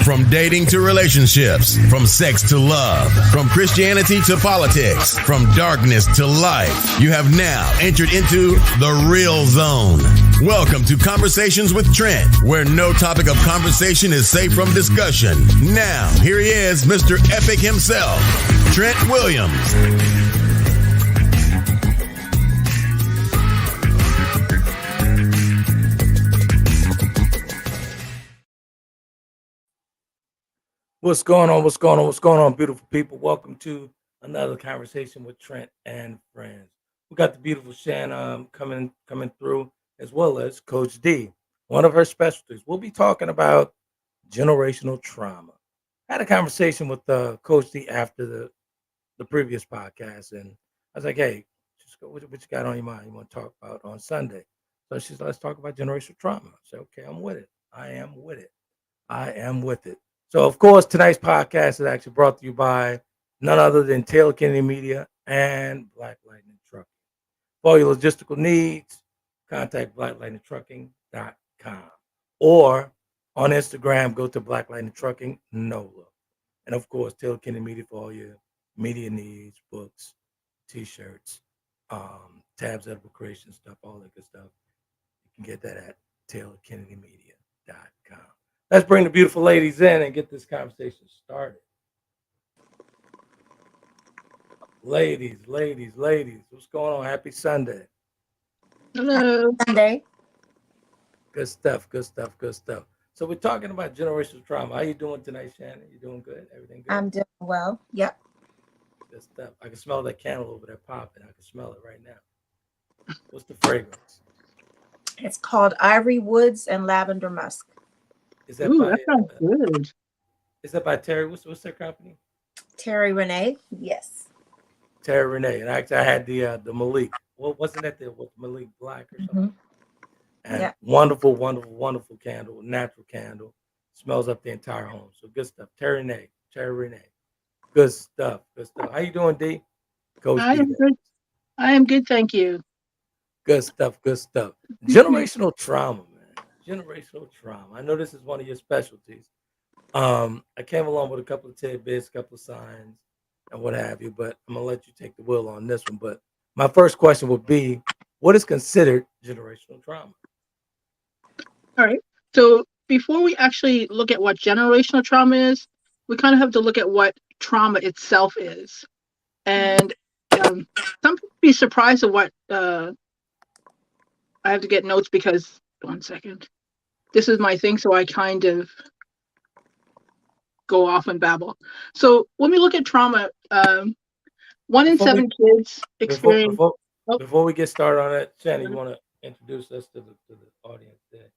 From dating to relationships, from sex to love, from Christianity to politics, from darkness to light, you have now entered into the real zone. Welcome to Conversations with Trent, where no topic of conversation is safe from discussion. Now, here he is, Mr. Epic himself, Trent Williams. What's going on? What's going on? What's going on, beautiful people? Welcome to another conversation with Trent and Friends. We got the beautiful Shann coming through, as well as Coach Dee. One of her specialties. We'll be talking about generational trauma. I had a conversation with Coach Dee after the previous podcast, and I was like, "Hey, just go, what you got on your mind? You want to talk about on Sunday?" So she's like, "Let's talk about generational trauma." I said, "Okay, I'm with it. I am with it." So, of course, tonight's podcast is actually brought to you by none other than Taylor Kennedy Media and Black Lightning Trucking. For all your logistical needs, contact blacklightningtrucking.com or on Instagram, go to Black Lightning Trucking NOLA. And, of course, Taylor Kennedy Media for all your media needs, books, T-shirts, tabs, edible creation stuff, all that good stuff. You can get that at TaylorKennedyMedia.com. Let's bring the beautiful ladies in and get this conversation started. Ladies, what's going on? Happy Sunday. Hello. Sunday. Good stuff. So we're talking about generational trauma. How you doing tonight, Shannon? You doing good? Everything good? I'm doing well. Yep. Good stuff. I can smell that candle over there popping. I can smell it right now. What's the fragrance? It's called Ivory Woods and Lavender Musk. Is that that sounds good. Is that by Terry? What's their company? Terry Renee. Yes. Terry Renee. And actually, I had the Malik. Well, wasn't that the Malik Black or something? And wonderful candle, natural candle. Smells up the entire home. So good stuff. Terry Renee. Good stuff. How you doing, Dee? Coach I am D. good. I am good, thank you. Good stuff. Generational trauma, man. Generational trauma. I know this is one of your specialties. I came along with a couple of tidbits, a couple of signs, and what have you, but I'm gonna let you take the wheel on this one. But my first question would be, what is considered generational trauma? All right. So before we actually look at what generational trauma is, we kind of have to look at what trauma itself is. And some people be surprised at what I have to get notes because 1 second. This is my thing, so I kind of go off and babble. So when we look at trauma, 1 in 7 kids experience. Before we get started on it, Shannon, you want to introduce us to the audience there?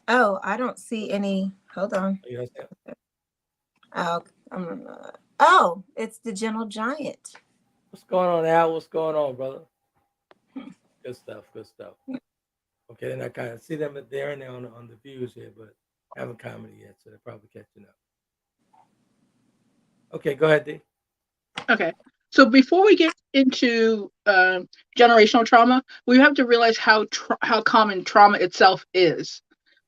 Oh, I don't see any. Hold on. Oh, it's the Gentle Giant. What's going on, Al? What's going on, brother? Good stuff. Okay, then I kind of see them there and there on the views here, but haven't commented yet, so they're probably catching up. Okay, go ahead, Dee. Okay, so before we get into generational trauma, we have to realize how common trauma itself is,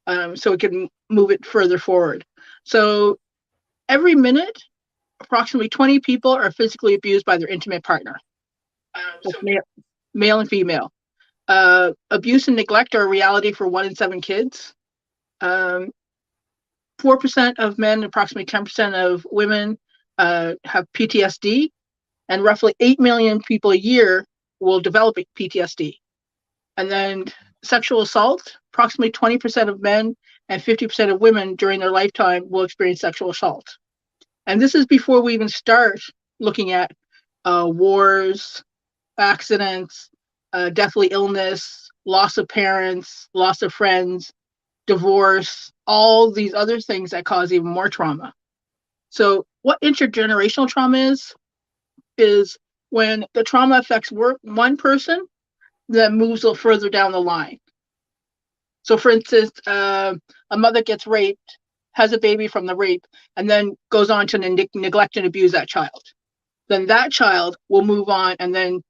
so we can move it further forward. So every minute, approximately 20 people are physically abused by their intimate partner, male and female. Abuse and neglect are a reality for 1 in 7 kids. 4% of men, approximately 10% of women have PTSD, and roughly 8 million people a year will develop PTSD. And then sexual assault, approximately 20% of men and 50% of women during their lifetime will experience sexual assault. And this is before we even start looking at wars, accidents, deathly illness, loss of parents, loss of friends, divorce, all these other things that cause even more trauma. So what intergenerational trauma is when the trauma affects one person that moves a little further down the line. So for instance, a mother gets raped, has a baby from the rape, and then goes on to neglect and abuse that child. Then that child will move on, and then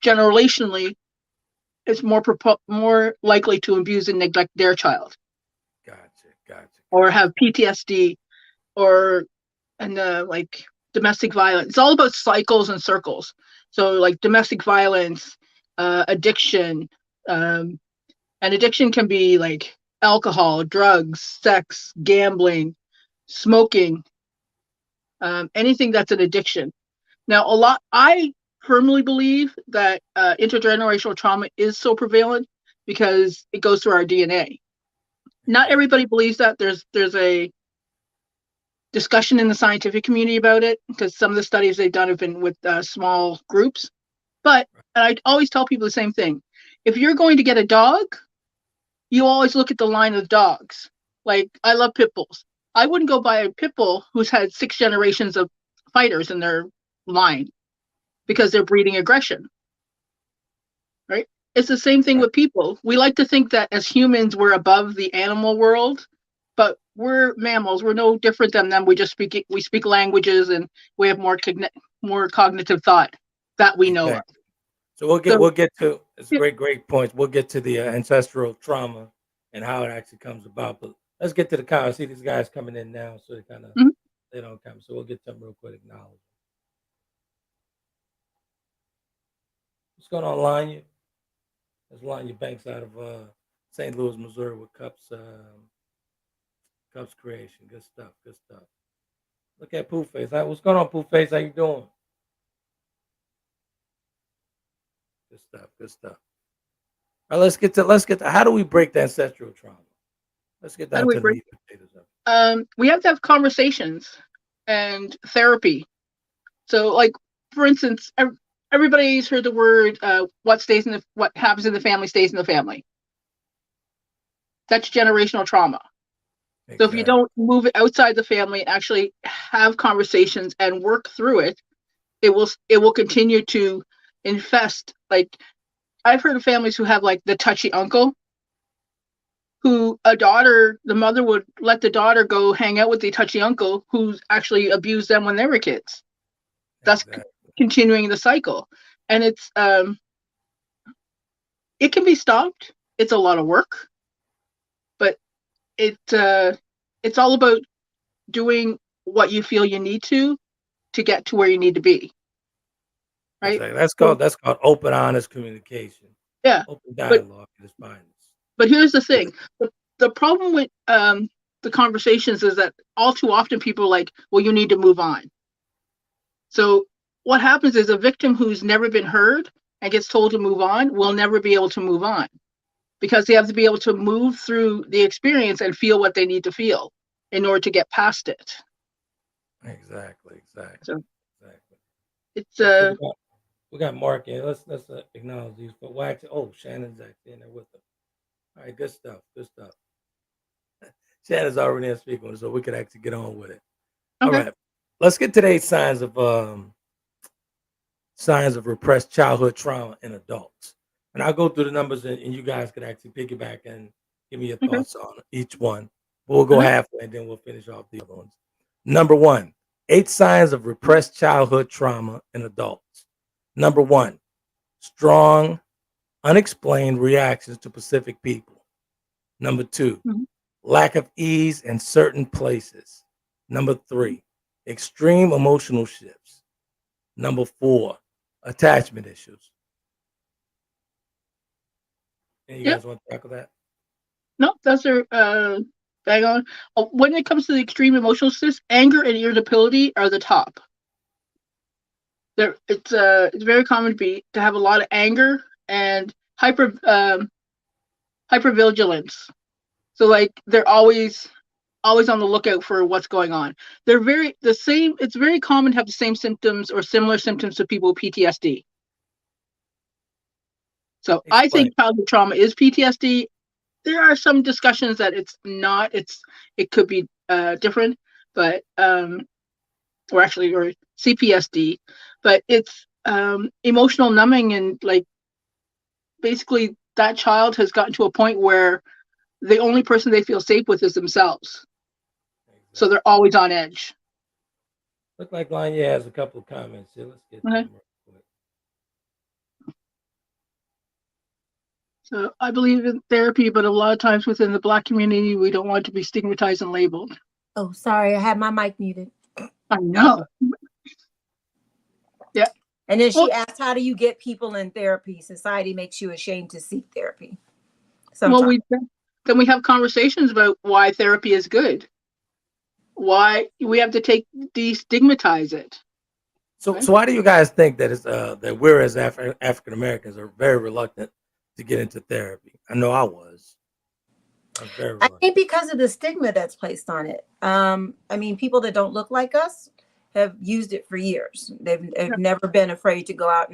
generationally, it's more likely to abuse and neglect their child. Gotcha. or have PTSD or like domestic violence. It's all about cycles and circles. So like domestic violence, addiction, and addiction can be like alcohol, drugs, sex, gambling, smoking, anything that's an addiction. Now, I firmly believe that intergenerational trauma is so prevalent because it goes through our DNA. Not everybody believes that. There's a discussion in the scientific community about it because some of the studies they've done have been with small groups. But I always tell people the same thing. If you're going to get a dog, you always look at the line of dogs. Like, I love pit bulls. I wouldn't go buy a pit bull who's had 6 generations of fighters in their line because they're breeding aggression, right? It's the same thing with people. We like to think that as humans, we're above the animal world, but we're mammals. We're no different than them. We speak languages, and we have more cognitive thought that we know of. So we'll get to it's great points. We'll get to the ancestral trauma and how it actually comes about. But let's get to the comments. I see these guys coming in now, so they don't come. So we'll get to them real quick. Acknowledge. What's going on, Lanya? That's Lanya Banks out of St. Louis, Missouri, with Cups Creation. Good stuff. Good stuff. Look at Pooh Face. What's going on, Pooh Face? How you doing? Good stuff. Good stuff. All right, let's get to how do we break the ancestral trauma? Let's get down to the meat and potatoes of it. We have to have conversations and therapy. So, like, for instance, everybody's heard the word what happens in the family stays in the family. That's generational trauma. Exactly. So if you don't move it outside the family, actually have conversations and work through it, it will continue to infest. Like, I've heard of families who have like the touchy uncle, who the mother would let the daughter go hang out with the touchy uncle who's actually abused them when they were kids. That's continuing the cycle. And it can be stopped. It's a lot of work, but it's all about doing what you feel you need to get to where you need to be. Right? Exactly. That's called open, honest communication. Yeah. Open dialogue is fine. But here's the thing. The problem with the conversations is that all too often people are like, well, you need to move on. So what happens is a victim who's never been heard and gets told to move on will never be able to move on, because they have to be able to move through the experience and feel what they need to feel in order to get past it. Exactly. So, it's we got Mark in. Let's acknowledge these. But Shannon's actually in there with them. All right, good stuff. Shannon's already in speaking, so we could actually get on with it. Okay. All right, let's get today's signs of repressed childhood trauma in adults. And I'll go through the numbers, and you guys could actually piggyback and give me your thoughts on each one. But we'll go halfway, and then we'll finish off the other ones. Number 1, 8 signs of repressed childhood trauma in adults. Number 1, strong, unexplained reactions to specific people. Number 2, lack of ease in certain places. Number 3, extreme emotional shifts. Number 4, attachment issues. And you guys want to tackle that? No, those are bang on. When it comes to the extreme emotional shifts, anger and irritability are the top. It's very common to have a lot of anger and hypervigilance. So like they're always on the lookout for what's going on. It's very common to have the same symptoms or similar symptoms to people with PTSD. So I think childhood trauma is PTSD. There are some discussions that it's not. It could be different, but or CPSD, but it's emotional numbing, and like basically that child has gotten to a point where the only person they feel safe with is themselves. Exactly. So they're always on edge. Look like Lanya has a couple of comments here. Let's get them real quick. So I believe in therapy, but a lot of times within the Black community, we don't want to be stigmatized and labeled. Oh, sorry, I had my mic muted. I know. Yeah. And then Well, she asked, how do you get people in therapy? Society makes you ashamed to seek therapy. well, Sometimes. then we have conversations about why therapy is good. Why we have to destigmatize it. So, Right? so why do you guys think that it's that we're as African Americans are very reluctant to get into therapy? I know I was. I was very I reluctant. think because of the stigma that's placed on it. I mean, people that don't look like us have used it for years. They've never been afraid to go out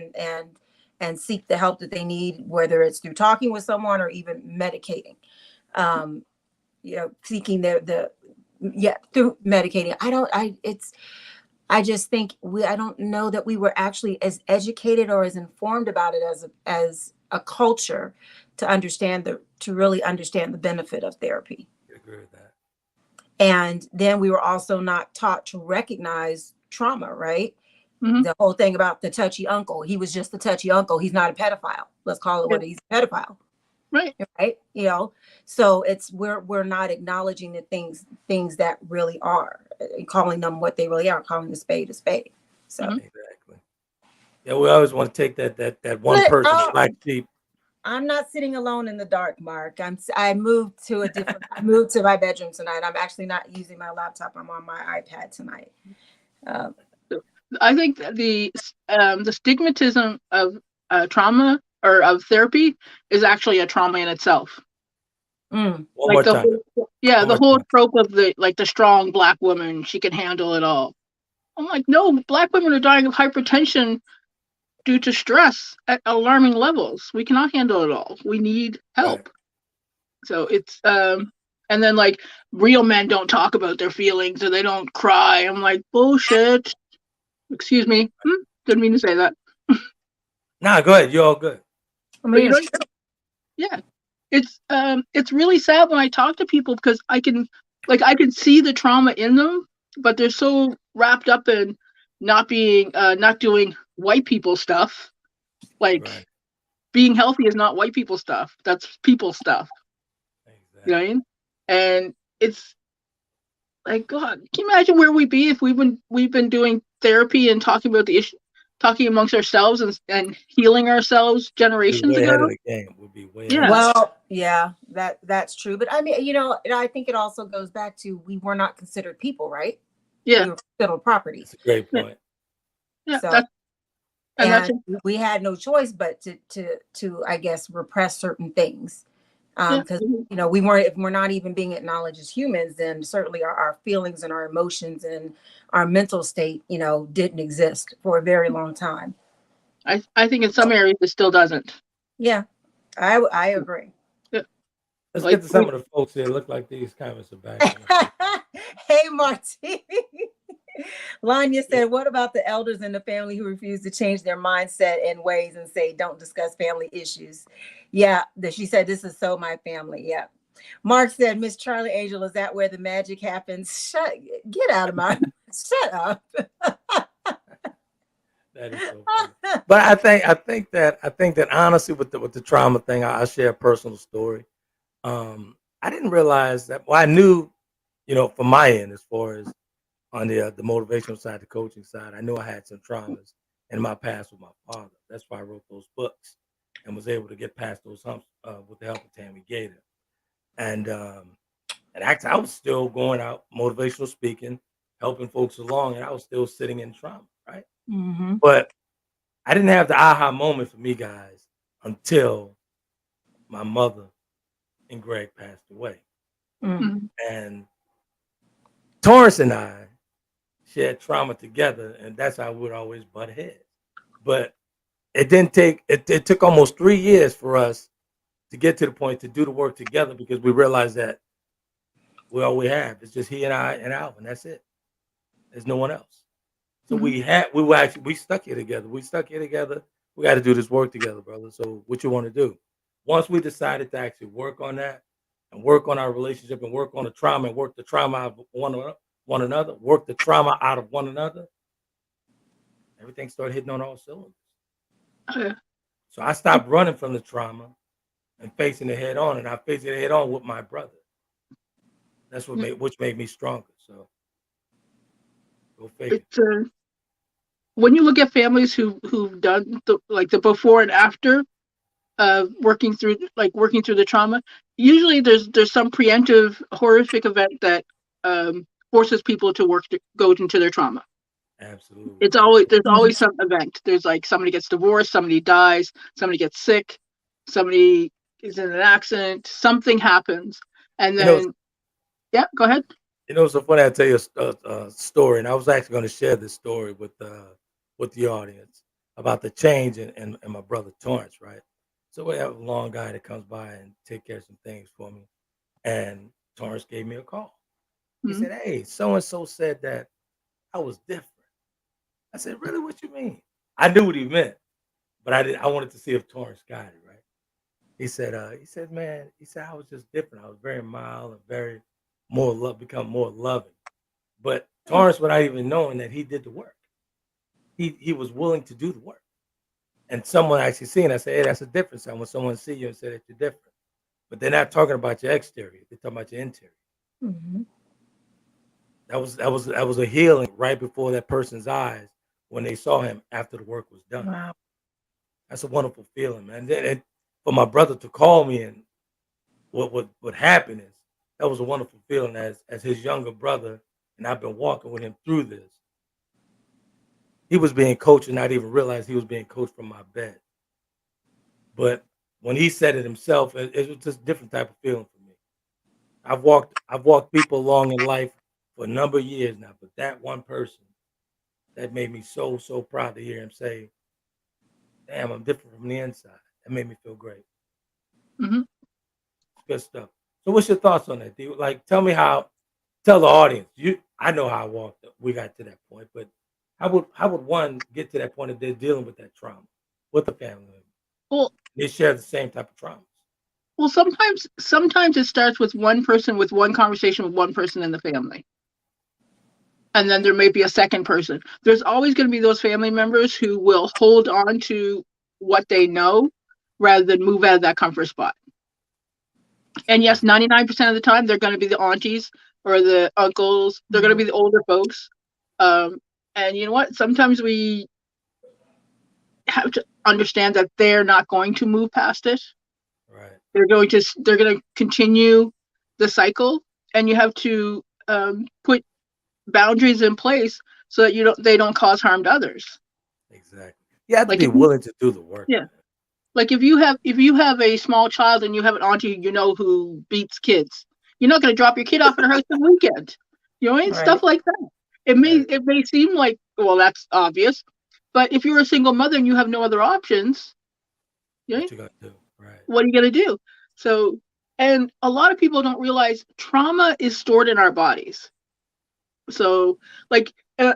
and seek the help that they need, whether it's through talking with someone or even medicating. Seeking through medicating. I just think I don't know that we were actually as educated or as informed about it as a culture to really understand the benefit of therapy. I agree with that. And then we were also not taught to recognize trauma, right? Mm-hmm. The whole thing about the touchy uncle. He was just a touchy uncle. He's not a pedophile. Let's call it what he's a pedophile. Right. Right. So we're not acknowledging the things that really are, calling them what they really are, calling a spade a spade. So Exactly. Yeah, we always want to take that one person, black sheep. I'm not sitting alone in the dark, Mark. I moved to I moved to my bedroom tonight. I'm actually not using my laptop. I'm on my iPad tonight. I think that the stigmatism of trauma or of therapy is actually a trauma in itself. One Like more the time. the whole trope of the strong Black woman, she can handle it all. I'm like, no, Black women are dying of hypertension due to stress at alarming levels. We cannot handle it all. We need help. Right. So it's and then like real men don't talk about their feelings or they don't cry. I'm like, bullshit. Excuse me. Didn't mean to say that. Nah, go ahead. You're all good. I mean, yeah. It's really sad when I talk to people because I can see the trauma in them, but they're so wrapped up in not doing white people stuff. Like being healthy is not white people stuff. That's people stuff. Exactly. You know what I mean? And it's like, God, can you imagine where we'd be if we've been doing therapy and talking about the issue, talking amongst ourselves and healing ourselves generations ago? Ahead of the game. We'd be way ahead. Well, yeah, that's true. But I mean, I think it also goes back to we were not considered people, right? Yeah. We were considered property. That's a great point. Yeah. So, and we had no choice but to I guess repress certain things. Because if we're not even being acknowledged as humans, then certainly our feelings and our emotions and our mental state, didn't exist for a very long time. I think in some areas it still doesn't. Yeah, I agree. Yeah. Let's get to some of the folks here. Look like these comments are back. Hey, Marty. Lanya said, what about the elders in the family who refuse to change their mindset and ways and say, don't discuss family issues? Yeah, she said, this is so my family. Yeah. Mark said, Miss Charlie Angel, is that where the magic happens? Get out of my, shut up. That is so funny. But I think that honestly with the trauma thing, I'll share a personal story. I didn't realize that, well, I knew, from my end, as far as on the motivational side, the coaching side, I knew I had some traumas in my past with my father. That's why I wrote those books and was able to get past those humps with the help of Tammy Gator. And actually, I was still going out motivational speaking, helping folks along, and I was still sitting in trauma, right? Mm-hmm. But I didn't have the aha moment for me, guys, until my mother and Greg passed away. Mm-hmm. And Torrance and I shared trauma together, and that's how we would always butt heads. But it didn't take, it took almost 3 years for us to get to the point to do the work together because we realized that all we have is just he and I and Alvin. That's it. There's no one else. So we stuck here together. We got to do this work together, brother. So what you want to do? Once we decided to actually work on that and work on our relationship and work on the trauma and work the trauma out of one another, work the trauma out of one another, everything started hitting on all cylinders. So I stopped running from the trauma and facing it head on, and I faced it head on with my brother. That's what which made me stronger. So go figure. It's when you look at families who've done the before and after working through the trauma, usually there's some preemptive horrific event that forces people to go into their trauma. Absolutely. There's always some event. There's like somebody gets divorced, somebody dies, somebody gets sick, somebody is in an accident, something happens, and then yeah, go ahead. So funny. I'll tell you a story, and I was actually going to share this story with the audience about the change in my brother Torrance, right? So we have a long guy that comes by and take care of some things for me, and Torrance gave me a call. He said, "Hey, so and so said that I was different." I said, "Really? What you mean?" I knew what he meant, but I wanted to see if Torrance got it right. He said, "Man," he said, "I was just different. I was very mild and very become more loving." But Torrance, without even knowing that he did the work, he was willing to do the work. And someone actually seen, I said, "Hey, that's a difference." When someone see you and say that you're different, but they're not talking about your exterior; they're talking about your interior. Mm-hmm. That was a healing right before that person's eyes when they saw him after the work was done. Wow. That's a wonderful feeling, man. And for my brother to call me and what happened is that was a wonderful feeling as his younger brother, and I've been walking with him through this. He was being coached and not even realize he was being coached from my bed. But when he said it himself, it was just a different type of feeling for me. I've walked people along in life for a number of years now, but that one person that made me so proud to hear him say, "Damn, I'm different from the inside." That made me feel great. Mm-hmm. Good stuff. So what's your thoughts on that, D? Like, tell the audience. I know how we got to that point, but how would one get to that point if they're dealing with that trauma with the family member? Well, They share the same type of traumas. well, sometimes it starts with one person, with one conversation with one person in the family. And then there may be a second person. There's always going to be those family members who will hold on to what they know rather than move out of that comfort spot. And yes, 99% of the time, they're going to be the aunties or the uncles. They're going to be the older folks. And you know what? Sometimes we have to understand that they're not going to move past it. Right. They're going to continue the cycle, and you have to put boundaries in place so that they don't cause harm to others. Exactly. You have to be willing to do the work. Yeah. Man. Like if you have a small child and you have an auntie who beats kids, you're not going to drop your kid off at her house the weekend. Right. Stuff like that. It may seem like, well, that's obvious, but if you're a single mother and you have no other options, what you gonna do? Right. What are you going to do? So, and a lot of people don't realize trauma is stored in our bodies. So, like,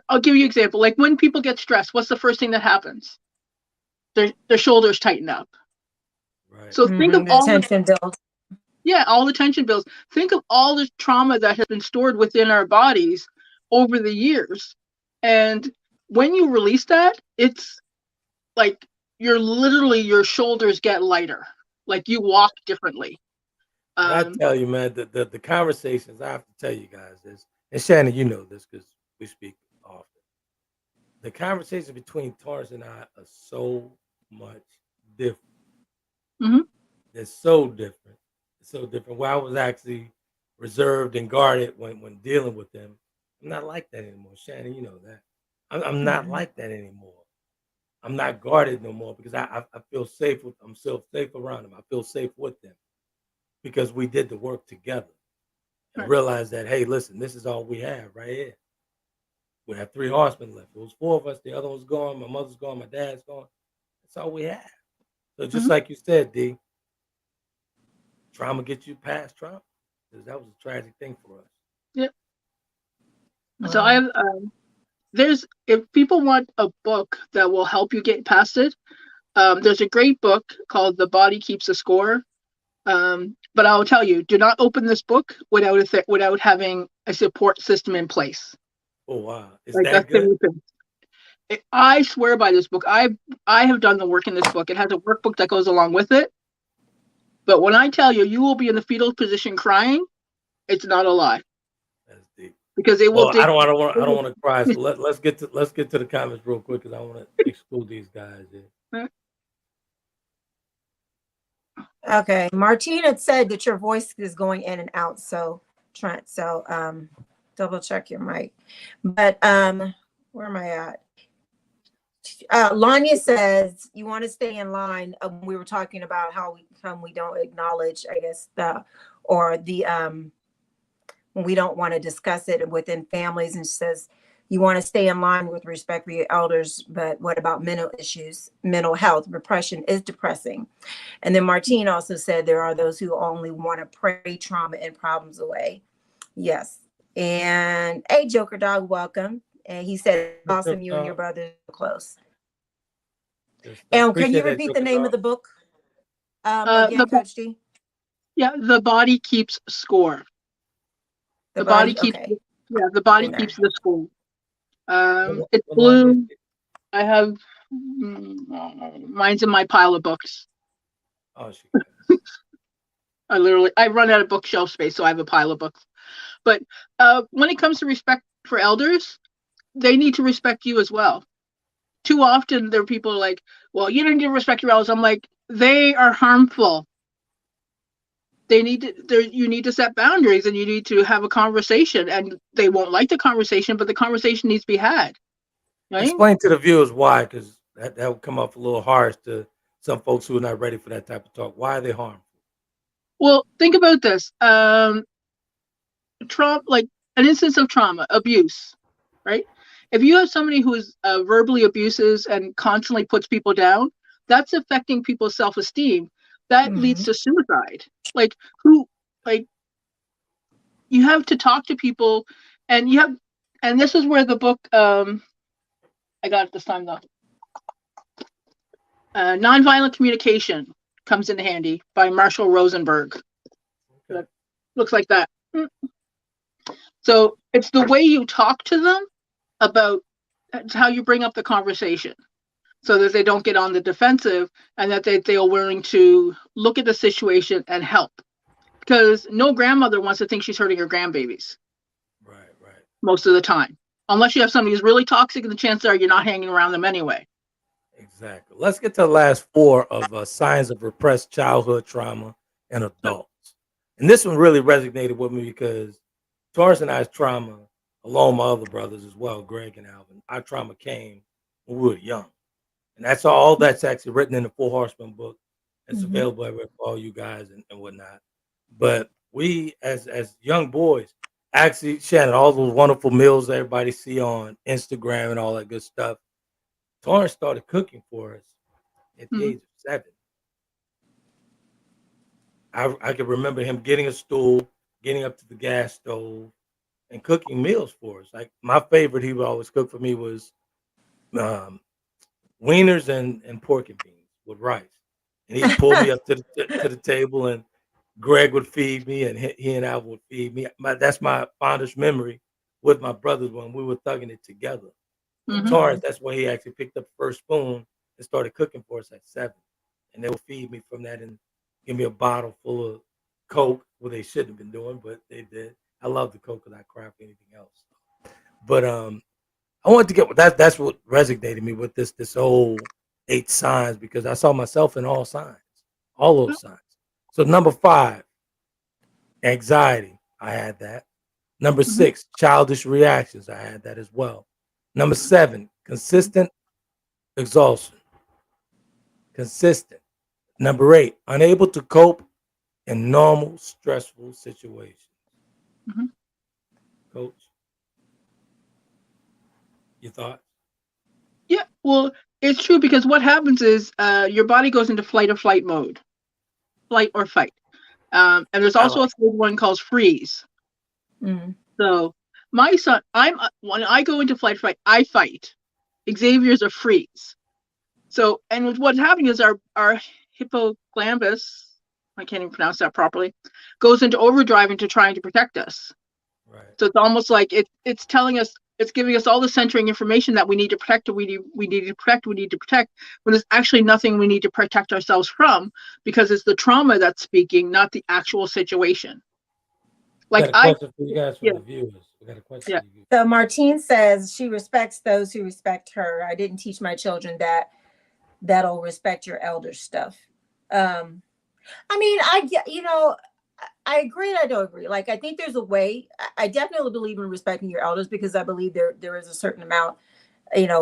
I'll give you an example. Like when people get stressed, what's the first thing that happens? Their shoulders tighten up. Right. So think of all tension builds. Yeah, all the tension builds. Think of all the trauma that has been stored within our bodies over the years. And when you release that, it's like your shoulders get lighter. Like you walk differently. I tell you, man, the conversations I have to tell you guys is, and Shannon, you know this because we speak often. The conversations between Torrance and I are so much different. Mm-hmm. They're so different. So different. Where I was actually reserved and guarded when dealing with them, I'm not like that anymore. Shannon, you know that. I'm not like that anymore. I'm not guarded no more because I feel safe I'm still safe around them. I feel safe with them because we did the work together and realized that, hey, listen, this is all we have right here. We have 3 horsemen left. It was 4 of us. The other one's gone. My mother's gone. My dad's gone. That's all we have. So just like you said, D, trauma gets you past trauma because that was a tragic thing for us. Yeah. So I have if people want a book that will help you get past it, there's a great book called The Body Keeps the Score. But I'll tell you, do not open this book without having a support system in place. Oh wow, is that good? I swear by this book. I have done the work in this book. It has a workbook that goes along with it. But when I tell you, you will be in the fetal position crying, it's not a lie. That's deep. Because they will. Well, I don't want to cry. So let's get to the comments real quick because I want to exclude these guys. Yeah. Okay, Martina said that your voice is going in and out. So Trent, so double check your mic. But where am I at? Lanya says you want to stay in line. We were talking about how we don't acknowledge, I guess, when we don't want to discuss it within families, and says you want to stay in line with respect for your elders, but what about mental issues, mental health? Repression is depressing. And then Martine also said there are those who only want to pray trauma and problems away. Yes. And hey, Joker Dog, welcome. And he said, awesome, you and your brother are close. And can you repeat the name of the book again, Coach D? Yeah, The Body Keeps Score. The body keeps. Okay. Yeah, the body keeps the score. It's blue. I have mine's in my pile of books. Oh, I run out of bookshelf space, so I have a pile of books. But when it comes to respect for elders, they need to respect you as well. Too often there are people like, well, you don't need to respect your elders. I'm like, they are harmful. You need to set boundaries, and you need to have a conversation, and they won't like the conversation, but the conversation needs to be had. Right? Explain to the viewers why, because that will come off a little harsh to some folks who are not ready for that type of talk. Why are they harmful? Well, think about this. Trauma, like an instance of trauma, abuse, right? If you have somebody who is verbally abuses and constantly puts people down, that's affecting people's self-esteem. That leads to suicide. You have to talk to people, and this is where the book, I got it this time though. Nonviolent Communication comes in handy by Marshall Rosenberg. That looks like that. So it's the way you talk to them about how you bring up the conversation, so that they don't get on the defensive, and that they are willing to look at the situation and help. Because no grandmother wants to think she's hurting her grandbabies. Right. Most of the time. Unless you have somebody who's really toxic, and the chances are you're not hanging around them anyway. Exactly. Let's get to the last 4 of signs of repressed childhood trauma in adults. And this one really resonated with me because Taurus and I's trauma, along with my other brothers as well, Greg and Alvin, our trauma came when we were young. And that's all that's actually written in the 4 Horsemen book. It's available everywhere for all you guys and whatnot. But we, as young boys, actually, Shannon, all those wonderful meals that everybody see on Instagram and all that good stuff, Torrance started cooking for us at the age of 7. I can remember him getting a stool, getting up to the gas stove, and cooking meals for us. Like my favorite, he would always cook for me was wieners and pork and beans with rice. And he'd pull me up to the table, and Greg would feed me, and he and Al would feed me. That's my fondest memory with my brothers when we were thugging it together. Torrance, that's where he actually picked up the first spoon and started cooking for us at 7. And they would feed me from that and give me a bottle full of Coke. Well, they shouldn't have been doing, but they did. I love the Coke because I cry for anything else. But I wanted to get that's what resonated me with this whole 8 signs, because I saw myself in all signs, all those signs. So number 5, anxiety. I had that. Number 6, childish reactions. I had that as well. Number 7, consistent exhaustion. Consistent. Number 8, unable to cope in normal, stressful situations. Coach, your thoughts? Yeah, well, it's true, because what happens is your body goes into flight or flight mode, flight or fight. And there's also a third one called freeze. So my son, when I go into flight or fight, I fight. Xavier's a freeze. So, and what's happening is our hippocampus, I can't even pronounce that properly, goes into overdrive into trying to protect us. Right. So it's almost like it's telling us, it's giving us all the centering information that we need to protect, we need to protect, when there's actually nothing we need to protect ourselves from, because it's the trauma that's speaking, not the actual situation. Like, got a question for you guys from the viewers. We got a question. Yeah. For you. So Martine says she respects those who respect her. I didn't teach my children that'll respect your elders stuff. I mean, I agree and I don't agree. Like, I think there's a way. I definitely believe in respecting your elders, because I believe there is a certain amount,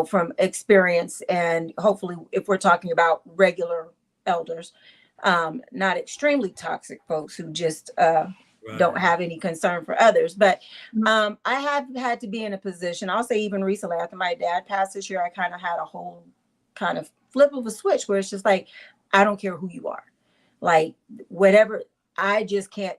from experience, and hopefully, if we're talking about regular elders, not extremely toxic folks who just don't have any concern for others. But I have had to be in a position, I'll say even recently, after my dad passed this year, I kind of had a whole kind of flip of a switch where it's just like, I don't care who you are. Like, whatever, I just can't,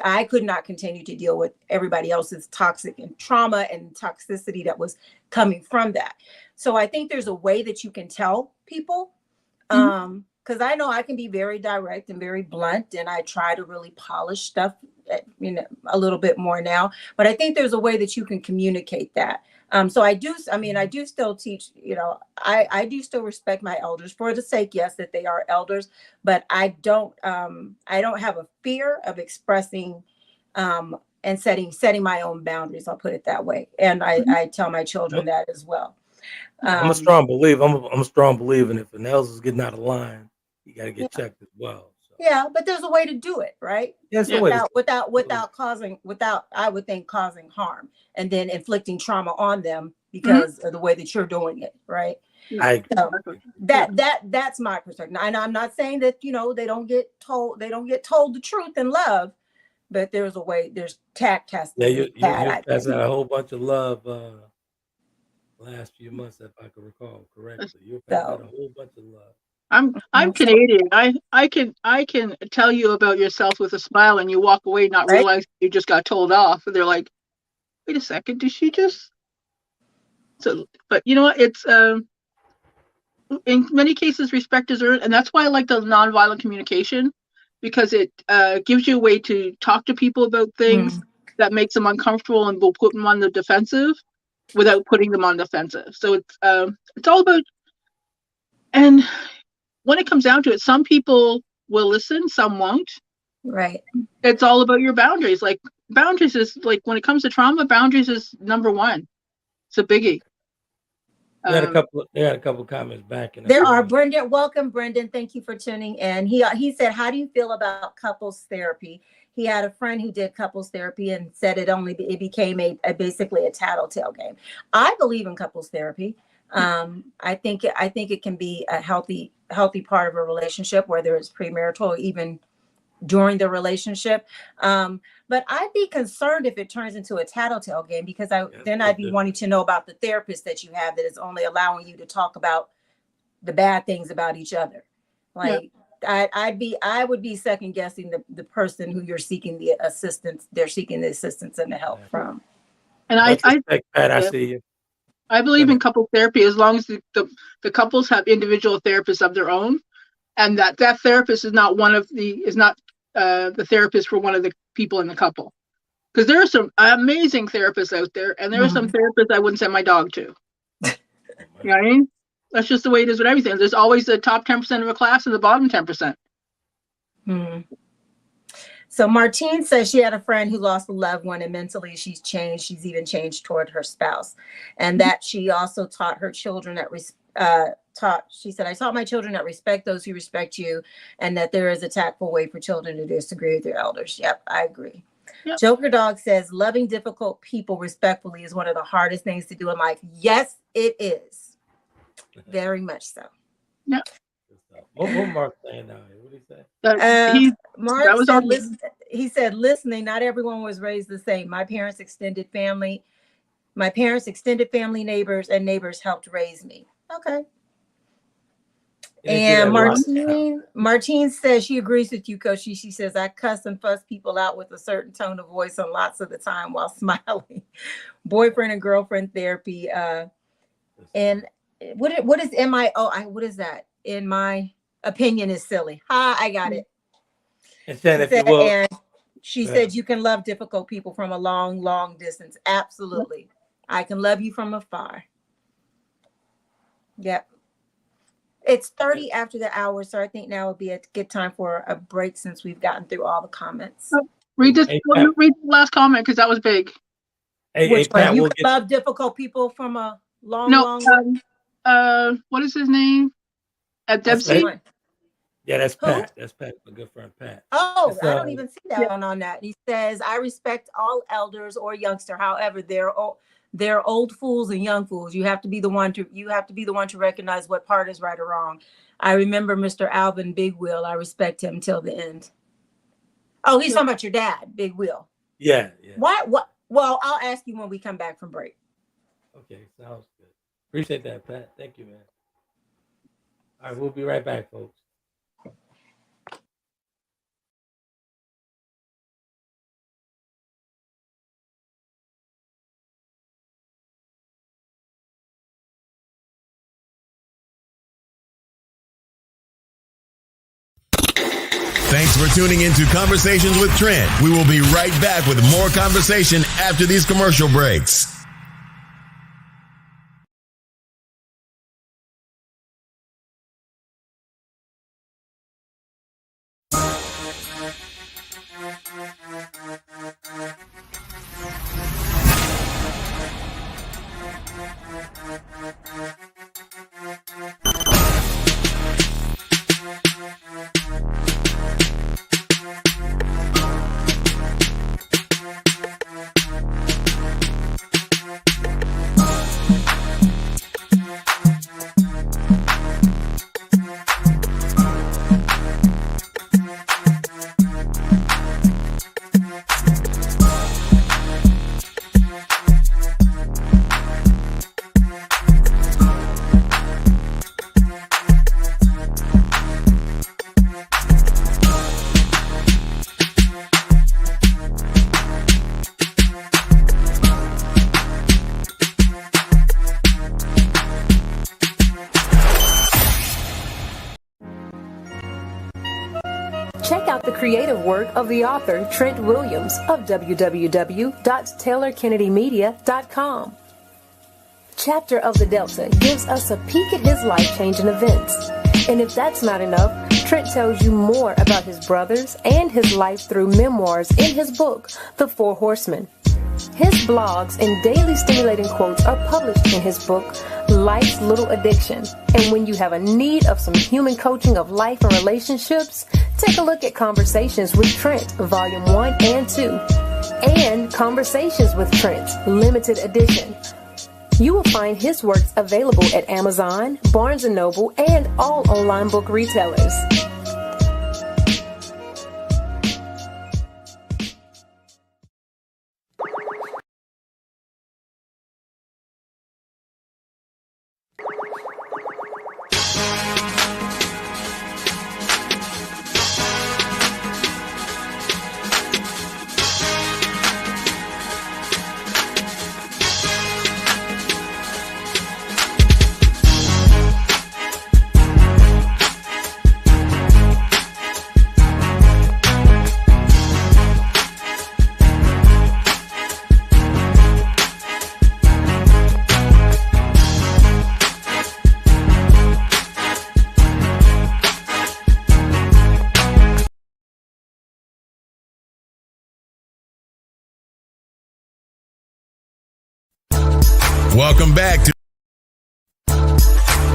I could not continue to deal with everybody else's toxic and trauma and toxicity that was coming from that. So I think there's a way that you can tell people, because I know I can be very direct and very blunt, and I try to really polish stuff, a little bit more now. But I think there's a way that you can communicate that. So I do still teach, I do still respect my elders for the sake, yes, that they are elders, but I don't have a fear of expressing, and setting my own boundaries. I'll put it that way. And I tell my children that as well. I'm a strong believer. I'm a strong believer. And if an elder is getting out of line, you got to get checked as well. So. Yeah, but there's a way to do it, right? Yes, without causing harm and then inflicting trauma on them because of the way that you're doing it, right? So that's my perspective. And I'm not saying that they don't get told the truth in love, but there's a way. There's tact has to you passed out a whole bunch of love last few months, if I can recall correctly. You passed out a whole bunch of love. I'm Canadian. I can tell you about yourself with a smile, and you walk away not realizing you just got told off. And they're like, "Wait a second, did she just?" So, but you know what? It's in many cases respect is earned, and that's why I like the nonviolent communication, because it gives you a way to talk to people about things that makes them uncomfortable and will put them on the defensive without putting them on the defensive. So it's all about, and when it comes down to it, some people will listen, some won't. Right. It's all about your boundaries. Like, boundaries is like, when it comes to trauma, boundaries is number one. It's a biggie. They had a couple comments back. There are. Brendan, welcome, Brendan. Thank you for tuning in. He said, how do you feel about couples therapy? He had a friend who did couples therapy and said it became basically a tattletale game. I believe in couples therapy. I think it can be a healthy part of a relationship, whether it's premarital or even during the relationship. But I'd be concerned if it turns into a tattletale game, because I'd be wanting to know about the therapist that you have that is only allowing you to talk about the bad things about each other. Like, I would be second guessing the person who you're seeking the assistance. They're seeking the assistance and the help from. And I see you. I believe in couple therapy as long as the couples have individual therapists of their own, and that therapist is not the therapist for one of the people in the couple. Because there are some amazing therapists out there, and there are some therapists I wouldn't send my dog to. You know what I mean? That's just the way it is with everything. There's always the top 10% of a class and the bottom 10%. So Martine says she had a friend who lost a loved one, and mentally she's changed. She's even changed toward her spouse, and that she also taught her children she said, I taught my children that respect those who respect you, and that there is a tactful way for children to disagree with their elders. Yep, I agree. Yep. Joker Dog says, loving difficult people respectfully is one of the hardest things to do in life. Yes, it is. Very much so. Yeah. What Mark saying now? What did he say? Mark he said, listening, not everyone was raised the same. My parents' extended family, neighbors, and neighbors helped raise me. Okay. And Martine says she agrees with you, Coach. She says, I cuss and fuss people out with a certain tone of voice and lots of the time while smiling. Boyfriend and girlfriend therapy. And what is MIO? What is that? In my opinion is silly. I got it. And she said you can love difficult people from a long, long distance. Absolutely. I can love you from afar. Yep. It's 30 after the hour, so I think now would be a good time for a break since we've gotten through all the comments. Read this. Hey, Read the last comment because that was big. Which Pat, one? You love difficult people from a long way? What is his name? At Debsy? Yeah, that's Who? Pat. That's Pat, my good friend Pat. Oh, I don't even see that one on that. He says, I respect all elders or youngster. However, they're old fools and young fools. You have to be the one to recognize what part is right or wrong. I remember Mr. Alvin Big Wheel. I respect him till the end. Oh, he's talking about your dad, Big Wheel. Yeah. What? Well, I'll ask you when we come back from break. Okay, sounds good. Appreciate that, Pat. Thank you, man. All right, we'll be right back, folks. Thanks for tuning into Conversations with Trent. We will be right back with more conversation after these commercial breaks. Check out the creative work of the author Trent Williams of www.taylorkennedymedia.com. Chapter of the Delta gives us a peek at his life-changing events. And if that's not enough, Trent tells you more about his brothers and his life through memoirs in his book, The Four Horsemen. His blogs and daily stimulating quotes are published in his book, Life's Little Addiction. And when you have a need of some human coaching of life and relationships, take a look at Conversations with Trent, Volume 1 and 2, and Conversations with Trent, Limited Edition. You will find his works available at Amazon, Barnes & Noble, and all online book retailers.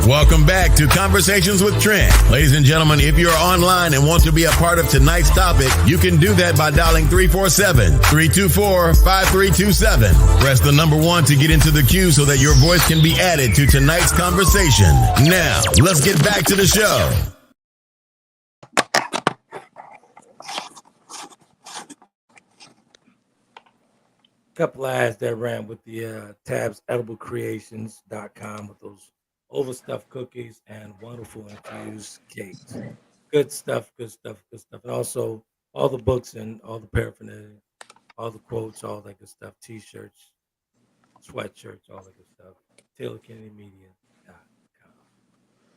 Welcome back to Conversations with Trent. Ladies and gentlemen, if you're online and want to be a part of tonight's topic, you can do that by dialing 347-324-5327. Press the number 1 to get into the queue so that your voice can be added to tonight's conversation. Now, let's get back to the show. Couple ads that ran with the tabs ediblecreations.com with those overstuffed cookies and wonderful infused cakes. Good stuff. And also all the books and all the paraphernalia, all the quotes, all that good stuff, t-shirts, sweatshirts, all that good stuff. TaylorKennedyMedia.com.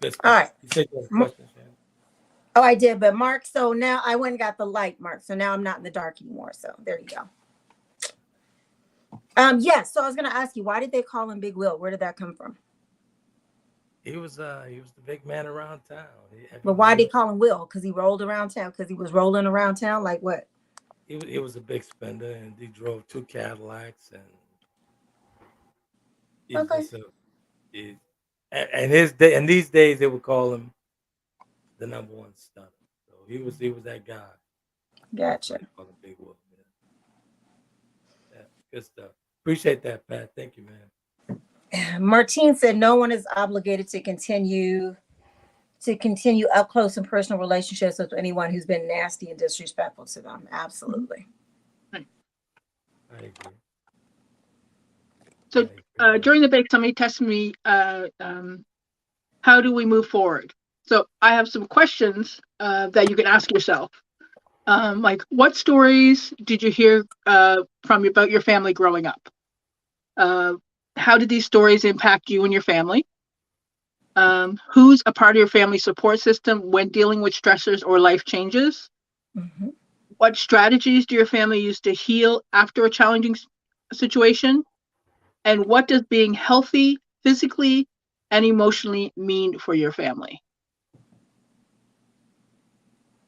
Good stuff. All right. You said you had a question, Shann? Oh, I did, but Mark, so now I went and got the light, Mark. So now I'm not in the dark anymore. So there you go. Yes. So I was going to ask you, why did they call him Big Will? Where did that come from? He was the big man around town. But why did they call him Will? Because he rolled around town. Because he was rolling around town. Like what? He was a big spender, and he drove 2 Cadillacs, and he's Okay. just and his day. And these days they would call him the #1 stunner. So he was that guy. Gotcha. Call him Big Will. Yeah, good stuff. Appreciate that, Pat. Thank you, man. Martine said no one is obligated to continue up close and personal relationships with anyone who's been nasty and disrespectful to them. Absolutely. I agree. So during the break, somebody tested me, how do we move forward? So I have some questions that you can ask yourself. Like, what stories did you hear about your family growing up? How did these stories impact you and your family? Who's a part of your family support system when dealing with stressors or life changes? Mm-hmm. What strategies do your family use to heal after a challenging situation? And what does being healthy physically and emotionally mean for your family?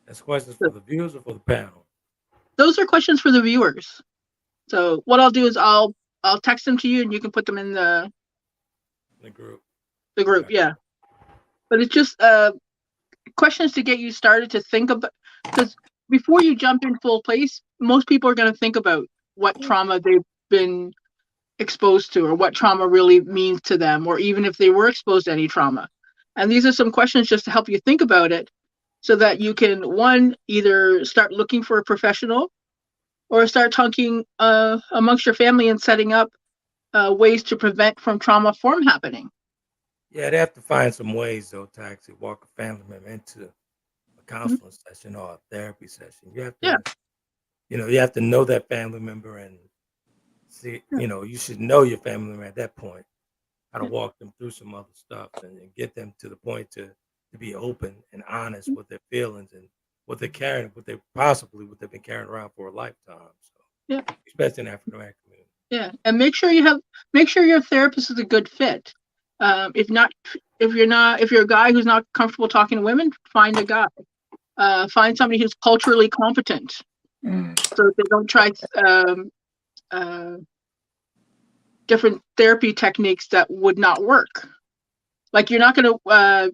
That's questions for the viewers or for the panel? Those are questions for the viewers. So what I'll do is I'll text them to you, and you can put them in the group. The group, okay. Yeah. But it's just questions to get you started to think about, because before you jump in full place, most people are going to think about what trauma they've been exposed to, or what trauma really means to them, or even if they were exposed to any trauma. And these are some questions just to help you think about it, so that you can, one, either start looking for a professional, or start talking amongst your family and setting up ways to prevent from trauma from happening. Yeah, they have to find some ways, though, to actually walk a family member into a counseling session or a therapy session. You have to, you have to know that family member and see, you should know your family member at that point, how to walk them through some other stuff and get them to the point to be open and honest with their feelings and what they're carrying, what they've been carrying around for a lifetime. So, especially in African American community. Yeah, and make sure your therapist is a good fit. If you're a guy who's not comfortable talking to women, find a guy. Find somebody who's culturally competent, so they don't try different therapy techniques that would not work. Like, you're not going to.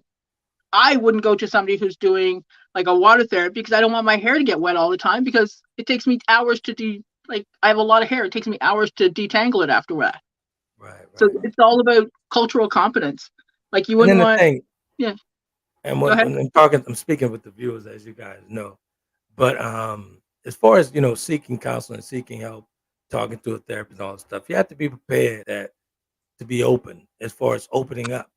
I wouldn't go to somebody who's doing like a water therapy, because I don't want my hair to get wet all the time, because it takes me hours to I have a lot of hair. It takes me hours to detangle it after that. Right. So it's all about cultural competence. Like, you wouldn't want. Yeah. And when I'm speaking with the viewers, as you guys know. But as far as seeking counseling, seeking help, talking to a therapist, and all that stuff, you have to be prepared to be open as far as opening up.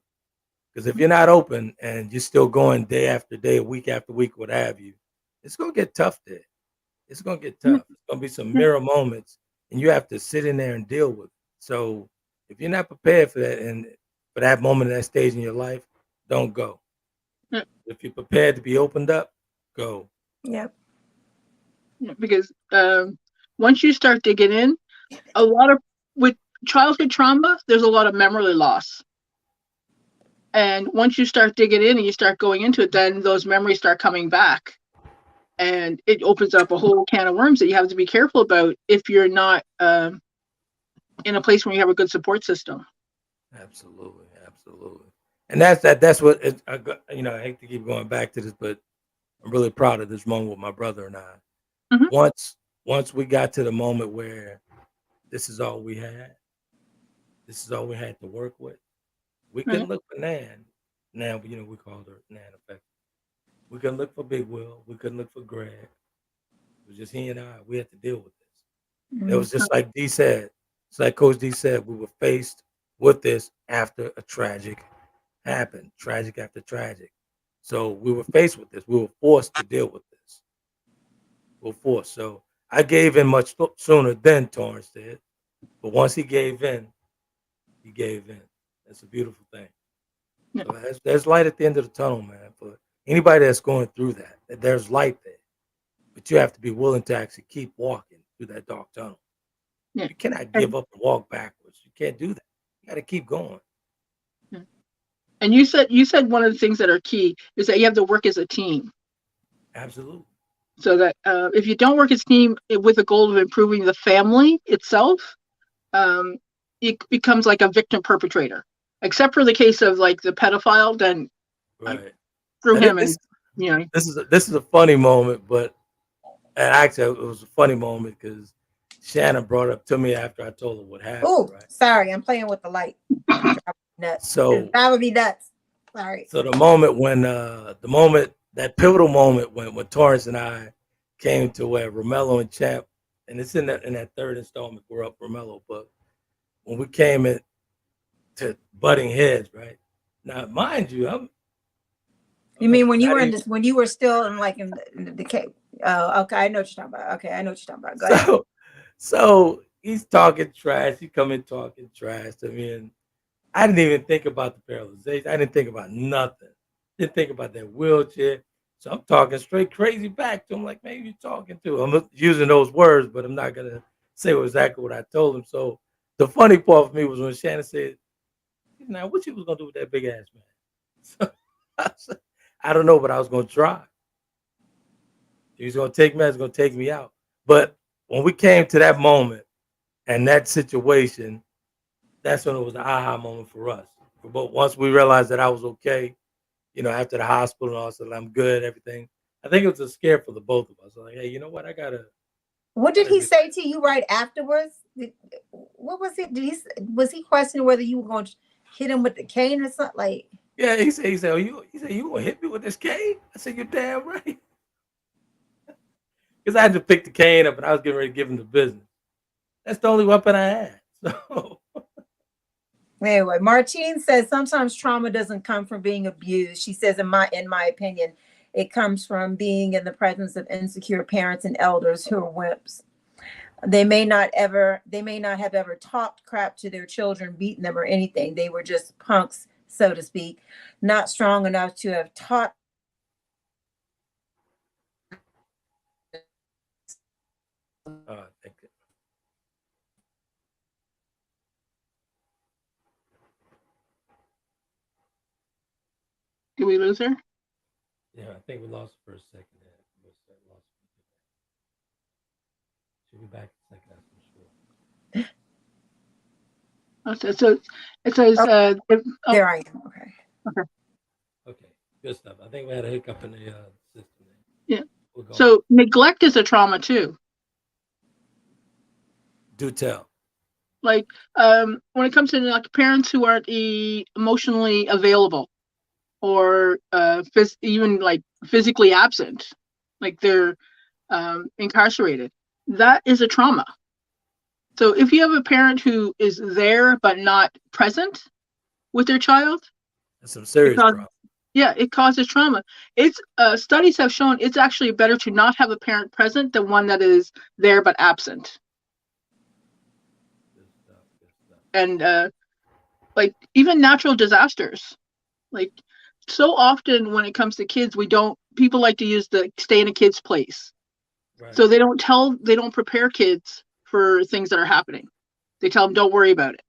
Because if you're not open and you're still going day after day, week after week, what have you, it's gonna get tough there. It's gonna get tough. It's gonna be some mirror moments, and you have to sit in there and deal with it. So if you're not prepared for that, and for that moment, that stage in your life, don't go. If you're prepared to be opened up, go. Yep. Yeah, because once you start digging in, with childhood trauma, there's a lot of memory loss. And once you start digging in and you start going into it, then those memories start coming back. And it opens up a whole can of worms that you have to be careful about if you're not in a place where you have a good support system. Absolutely. And that's what I hate to keep going back to this, but I'm really proud of this moment with my brother and I. Mm-hmm. Once we got to the moment where this is all we had to work with, we couldn't look for Nan. Now, we called her Nan effect. We couldn't look for Big Will. We couldn't look for Greg. It was just he and I. We had to deal with this. Mm-hmm. It was just like Dee said. It's like Coach Dee said. We were faced with this after a tragic happened. Tragic after tragic. So we were faced with this. We were forced to deal with this. We were forced. So I gave in much sooner than Torrance did. But once he gave in, he gave in. That's a beautiful thing. Yeah. So there's light at the end of the tunnel, man. For anybody that's going through that, there's light there. But you have to be willing to actually keep walking through that dark tunnel. You cannot give up and walk backwards. You can't do that. You got to keep going. And you said one of the things that are key is that you have to work as a team. Absolutely. So that if you don't work as a team with a goal of improving the family itself, it becomes like a victim perpetrator. Except for the case of like the pedophile, then through him, and you know. This is a funny moment, but actually it was a funny moment because Shannon brought it up to me after I told her what happened. Oh, sorry, I'm playing with the light. Nuts. So that would be nuts. Sorry. So the moment when that pivotal moment when Torrance and I came to where Romello and Champ, and it's in that third installment, we're up Romello, but when we came in to butting heads, right? Now, mind you, you mean when you were when you were still in the cave? Oh, okay, I know what you're talking about. Okay, I know what you're talking about. Go ahead. So he's talking trash. He come in talking trash to me, and I didn't even think about the paralyzation. I didn't think about nothing. Didn't think about that wheelchair. So I'm talking straight crazy back to him, like, man, you talking to? I'm using those words, but I'm not gonna say exactly what I told him. So the funny part for me was when Shannon said, "Now, what you was gonna do with that big ass man?" So I said, I don't know, but I was gonna try. He was gonna take me, I was gonna take me out. But when we came to that moment and that situation, that's when it was the aha moment for us. But once we realized that I was okay, you know, after the hospital and all, so I'm good, everything. I think it was a scare for the both of us. Like, hey, you know what? What did he say to you right afterwards? What was it? Was he questioning whether you were going to hit him with the cane or something? Like, yeah, he said, you gonna hit me with this cane? I said, you're damn right. Because I had to pick the cane up and I was getting ready to give him the business. That's the only weapon I had. So anyway, Martine says sometimes trauma doesn't come from being abused. She says, in my opinion, it comes from being in the presence of insecure parents and elders who are wimps. They may not have ever talked crap to their children, beaten them or anything. They were just punks, so to speak, not strong enough to have taught. Thank you. Did we lose her? Yeah, I think we lost her for a second. She'll be back in a second, that's for sure. So it says, there I am. Okay, good stuff. I think we had a hiccup in the system. Yeah. So neglect is a trauma too. Do tell. Like when it comes to like parents who aren't emotionally available, or even like physically absent, like they're incarcerated, that is a trauma. So if you have a parent who is there but not present with their child, that's some serious trauma. Yeah, it causes trauma. It's studies have shown it's actually better to not have a parent present than one that is there but absent. And like even natural disasters, like so often when it comes to kids, people like to use the stay in a kid's place. Right. So they don't prepare kids for things that are happening. They tell them, don't worry about it.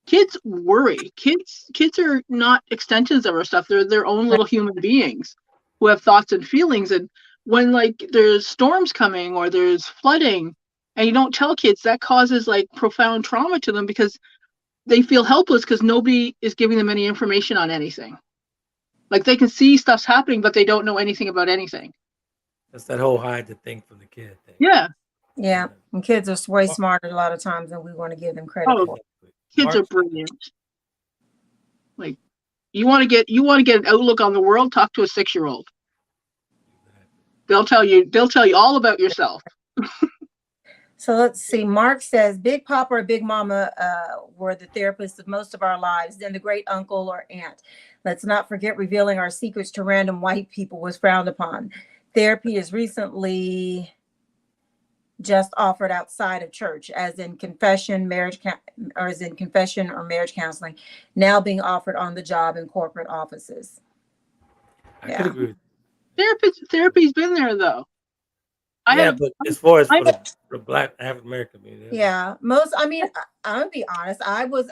Kids worry. Kids are not extensions of our stuff. They're their own little human beings who have thoughts and feelings. And when like there's storms coming or there's flooding and you don't tell kids, that causes like profound trauma to them because they feel helpless because nobody is giving them any information on anything. Like they can see stuff's happening, but they don't know anything about anything. That's that whole hide to think from the kid thing. Yeah. Yeah. And kids are way smarter a lot of times than we want to give them credit for. Kids are brilliant. Like you want to get an outlook on the world, talk to a 6-year-old. They'll tell you all about yourself. So let's see. Mark says Big Papa or Big Mama were the therapists of most of our lives, then the great uncle or aunt. Let's not forget revealing our secrets to random white people was frowned upon. Therapy is recently just offered outside of church, as in confession, marriage counseling, now being offered on the job in corporate offices. I could agree. Therapy's been there though. But as far as I for the Black African American community, Yeah, I'm gonna be honest. I was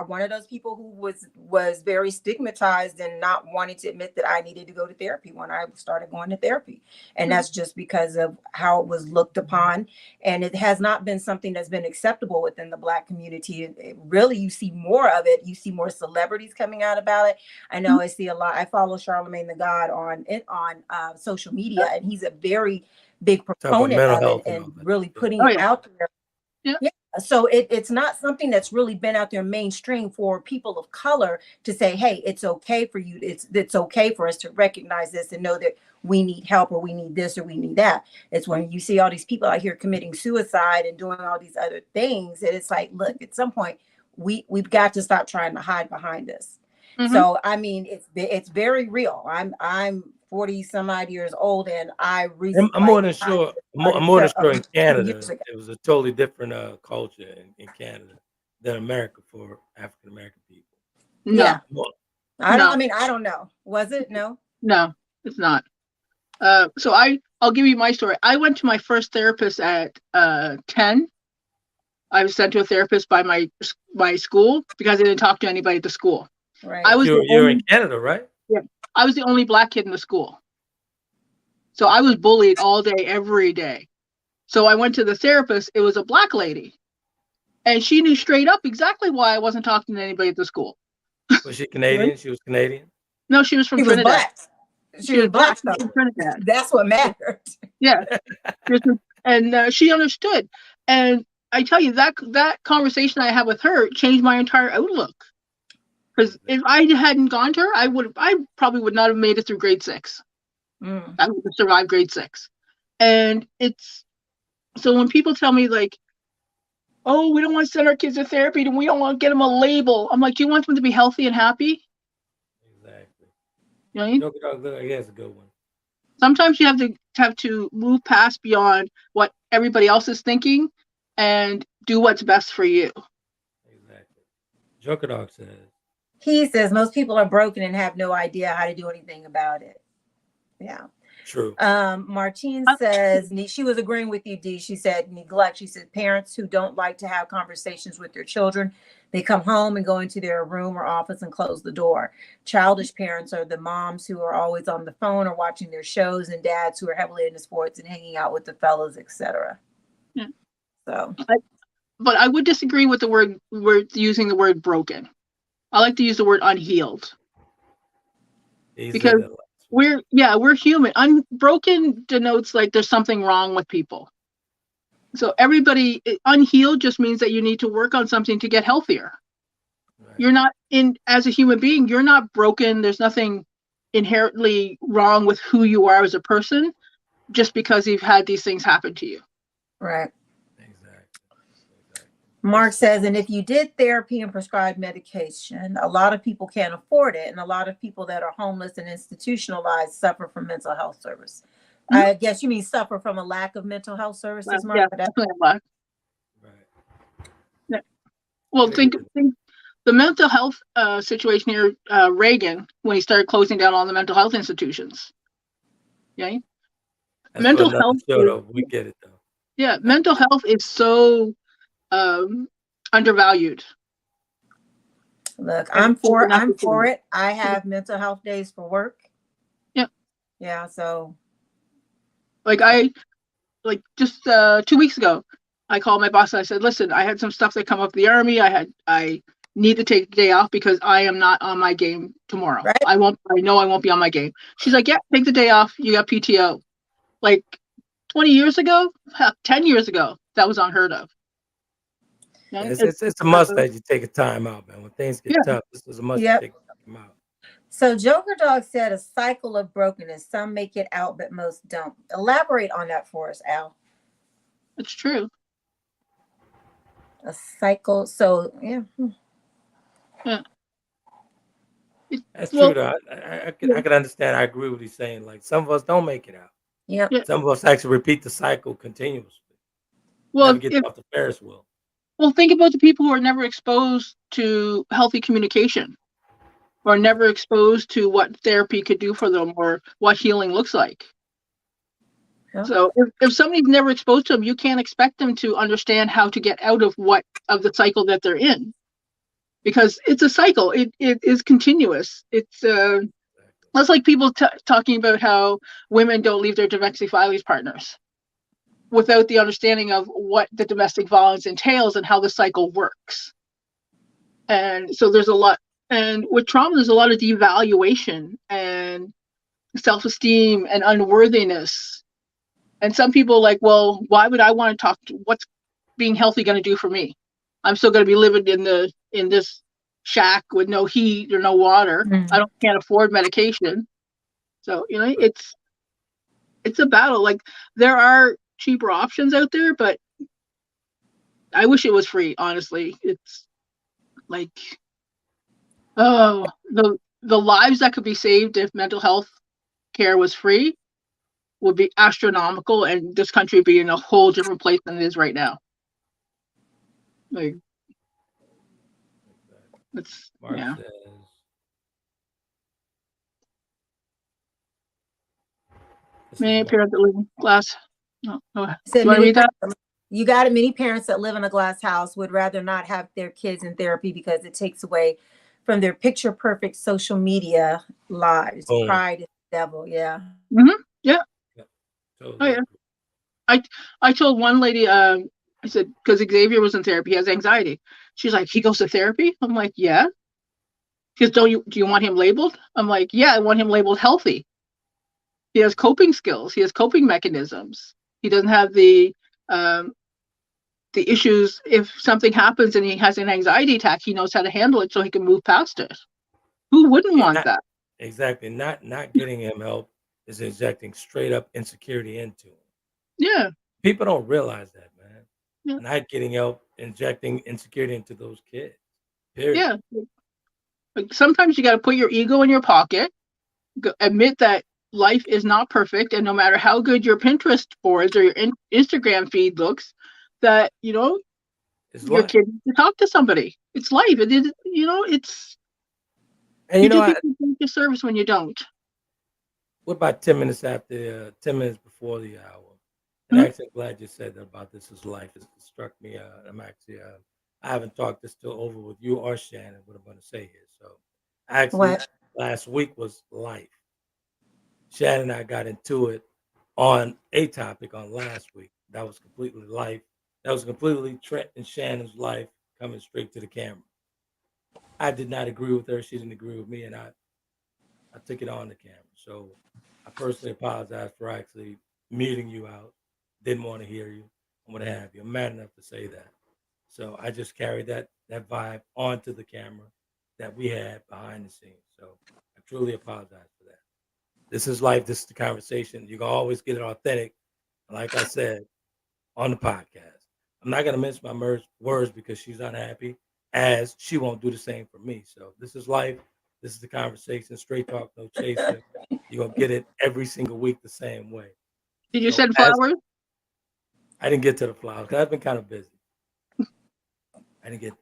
one of those people who was very stigmatized and not wanting to admit that I needed to go to therapy when I started going to therapy, and that's just because of how it was looked upon, and it has not been something that's been acceptable within the Black community. Really, you see more of it. You see more celebrities coming out about it. I know I see a lot. I follow Charlemagne the God on social media, and he's a very big proponent of it and really putting it out there. Yeah. So it's not something that's really been out there mainstream for people of color to say, hey, it's okay for you. It's okay for us to recognize this and know that we need help, or we need this, or we need that. It's when you see all these people out here committing suicide and doing all these other things, and it's like, look, at some point we've got to stop trying to hide behind this. So I mean, it's very real. I'm 40 some odd years old, and I'm more than sure. I'm more than sure in Canada, it was a totally different culture in Canada than America for African American people. Yeah, I don't know. Was it? No, it's not. So I'll give you my story. I went to my first therapist at 10. I was sent to a therapist by my school because I didn't talk to anybody at the school. Right. You're in Canada, right? Yeah. I was the only Black kid in the school. So I was bullied all day, every day. So I went to the therapist. It was a Black lady. And she knew straight up exactly why I wasn't talking to anybody at the school. Was she Canadian? She was Canadian? No, she was from Trinidad. Black. She was Black. From Trinidad. That's what mattered. Yeah. And she understood. And I tell you, that conversation I had with her changed my entire outlook. Because if I hadn't gone to her, I probably would not have made it through grade 6. I would have survived grade 6. And it's so when people tell me like, oh, we don't want to send our kids to therapy and we don't want to get them a label. I'm like, do you want them to be healthy and happy? Exactly. You know what I mean? Yeah, that's a good one. Sometimes you have to move past beyond what everybody else is thinking and do what's best for you. Exactly. Joker Dog says. He says most people are broken and have no idea how to do anything about it. Yeah. True. Martine says, she was agreeing with you, Dee. She said neglect. She said parents who don't like to have conversations with their children, they come home and go into their room or office and close the door. Childish parents are the moms who are always on the phone or watching their shows, and dads who are heavily into sports and hanging out with the fellas, etc. Yeah. So, but I would disagree with we're using the word broken. I like to use the word unhealed. Because we're human. Unbroken denotes like there's something wrong with people. So everybody, unhealed just means that you need to work on something to get healthier. Right. You're not as a human being, you're not broken. There's nothing inherently wrong with who you are as a person just because you've had these things happen to you. Right. Mark says, and if you did therapy and prescribed medication, a lot of people can't afford it. And a lot of people that are homeless and institutionalized suffer from mental health service. I guess you mean suffer from a lack of mental health services, Mark? Yeah, definitely a lack. Right. Yeah. Well, think the mental health situation here, Reagan, when he started closing down all the mental health institutions. Yeah. Mental health. We get it, though. Yeah, mental health is so undervalued. Look, I'm for it. I have mental health days for work. Yeah. Yeah. So like just 2 weeks ago, I called my boss and I said, listen, I had some stuff that come up the Army. I need to take the day off because I am not on my game tomorrow. Right? I know I won't be on my game. She's like, yeah, take the day off. You got PTO. Like 20 years ago, 10 years ago, that was unheard of. Yeah, it's a must that you take a time out, man. When things get tough, this is a must to take a time out. So Joker Dog said a cycle of brokenness. Some make it out, but most don't. Elaborate on that for us, Al. It's true. A cycle. So, yeah. Yeah. That's true, though. I can understand. I agree with you saying. Like, some of us don't make it out. Yep. Yeah. Some of us actually repeat the cycle continuously. Well, never get off the Ferris wheel. Well, think about the people who are never exposed to healthy communication or never exposed to what therapy could do for them or what healing looks like. Yeah. So if somebody's never exposed to them, you can't expect them to understand how to get out of the cycle that they're in, because it's a cycle. It is continuous. That's like people talking about how women don't leave their domestic violence partners without the understanding of what the domestic violence entails and how the cycle works. And so there's a lot, and with trauma, there's a lot of devaluation and self-esteem and unworthiness. And some people are like, well, why would I want to talk to, what's being healthy going to do for me? I'm still going to be living in this shack with no heat or no water. Mm. Can't afford medication. So, it's a battle. Like, there are cheaper options out there, but I wish it was free, honestly. It's like, oh, the lives that could be saved if mental health care was free would be astronomical, and this country would be in a whole different place than it is right now. Like, it's Mark yeah. says, Many parents that live in glass. No, go ahead. Said Do you want to read that? You got it. Many parents that live in a glass house would rather not have their kids in therapy because it takes away from their picture perfect social media lives. Oh. Pride is the devil. Yeah. Mm-hmm. Yeah. Totally. Oh yeah. I told one lady, I said, because Xavier was in therapy, he has anxiety. She's like, he goes to therapy? I'm like, yeah. She goes, do you want him labeled? I'm like, yeah, I want him labeled healthy. He has coping skills. He has coping mechanisms. He doesn't have the issues. If something happens and he has an anxiety attack, he knows how to handle it so he can move past it. Who wouldn't want that? Exactly. Not getting him help is injecting straight up insecurity into him. Yeah. People don't realize that, man. Yeah. Not getting help, injecting insecurity into those kids. Period. Yeah. Like, sometimes you got to put your ego in your pocket, admit that life is not perfect, and no matter how good your Pinterest boards or your Instagram feed looks, that your kid needs to talk to somebody. It's life. It is. It's. And you do people a disservice when you don't. What about 10 minutes after? 10 minutes before the hour? And actually, I'm glad you said that about this is life. It struck me. I'm actually. I haven't talked this till over with you or Shannon. What I'm going to say here. So, actually, last week was life. Shannon and I got into it on a topic on last week. That was completely life. That was completely Trent and Shannon's life coming straight to the camera. I did not agree with her. She didn't agree with me, and I took it on the camera. So I personally apologize for actually meeting you out. Didn't want to hear you and what have you. I'm mad enough to say that. So I just carried that vibe onto the camera that we had behind the scenes. So I truly apologize for that. This is life. This is the conversation. You can always get it authentic. Like I said, on the podcast. I'm not going to mince my words because she's unhappy, as she won't do the same for me. So this is life. This is the conversation. Straight talk, no chaser. You're going to get it every single week the same way. Did you send flowers? I didn't get to the flowers because I've been kind of busy.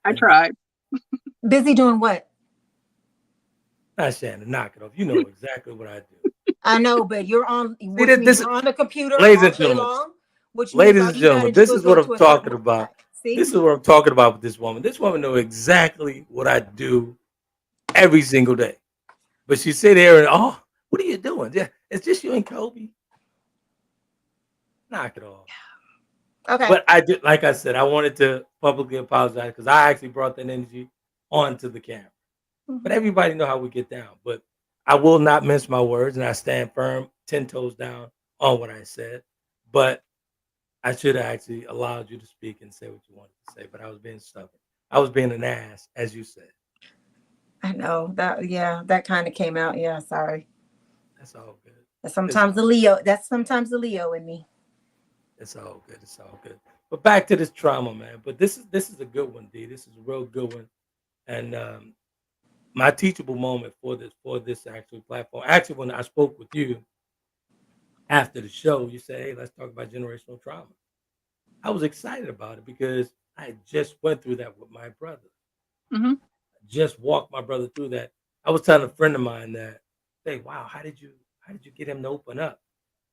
I tried. Busy doing what? Not Shannon, knock it off. You know exactly what I do. I know, but you're on. You're on the computer ladies all and day gentlemen, long. Ladies and gentlemen, this is what I'm talking about. This is what I'm talking about with this woman. This woman knows exactly what I do every single day. But she sit there and, oh, what are you doing? Yeah, it's just you and Kobe. Knock it off. Okay. But I did, like I said, I wanted to publicly apologize because I actually brought that energy onto the camera. But everybody know how we get down. But I will not mince my words, and I stand firm, 10 toes down on what I said. But I should have actually allowed you to speak and say what you wanted to say, but I was being stubborn. I was being an ass, as you said. I know that. Yeah, that kind of came out. Yeah, sorry. That's all good. That's sometimes the Leo in me. It's all good. It's all good. But back to this trauma, man. But this is a good one, D. This is a real good one. And my teachable moment for this actual platform. Actually, when I spoke with you after the show, you said, hey, let's talk about generational trauma. I was excited about it because I just went through that with my brother. Mm-hmm. Just walked my brother through that. I was telling a friend of mine that, hey, wow, how did you get him to open up?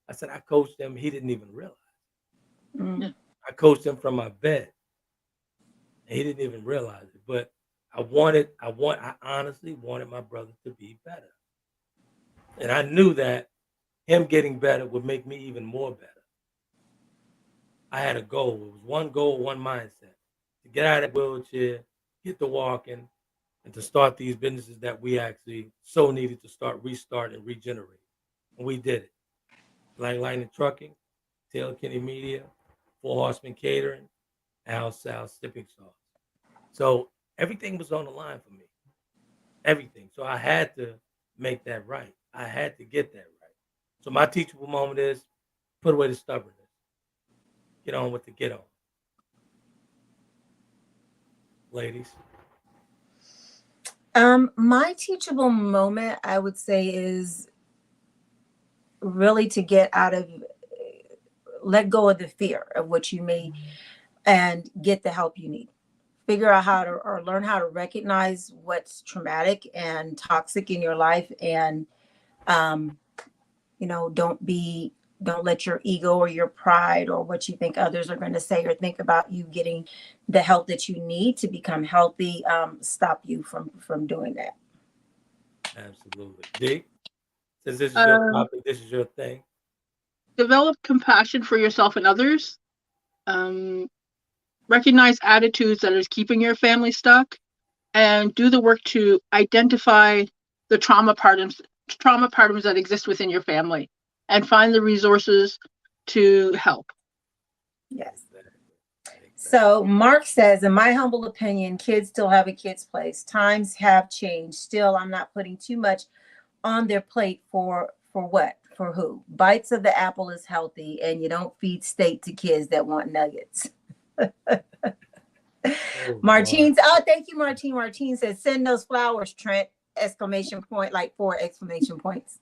I said, I coached him. He didn't even realize. Mm. I coached him from my bed. And he didn't even realize it. But I honestly wanted my brother to be better. And I knew that him getting better would make me even more better. I had a goal. It was one goal, one mindset. To get out of that wheelchair, get to walking, and to start these businesses that we actually so needed to restart, and regenerate. And we did it. Black Lightning Trucking, Taylor Kinney Media, Four Horsemen Catering, Al Sal's Sipping Sauce. So everything was on the line for me. Everything. So I had to make that right. I had to get that right. So my teachable moment is put away the stubbornness. Get on with the get on. Ladies. My teachable moment, I would say, is really to get out of, let go of the fear of what you may, and get the help you need. Figure out how to, or learn how to recognize what's traumatic and toxic in your life, and don't let your ego or your pride or what you think others are going to say or think about you getting the help that you need to become healthy stop you from doing that. Absolutely. Dee, since this is your topic, this is your thing. Develop compassion for yourself and others. Recognize attitudes that is keeping your family stuck, and do the work to identify the trauma patterns that exist within your family, and find the resources to help. Yes. So Mark says, in my humble opinion, kids still have a kid's place. Times have changed. Still, I'm not putting too much on their plate for what? For who? Bites of the apple is healthy, and you don't feed steak to kids that want nuggets. Martine, thank you, Martine. Martine says, send those flowers, Trent! Exclamation point, like 4 exclamation points.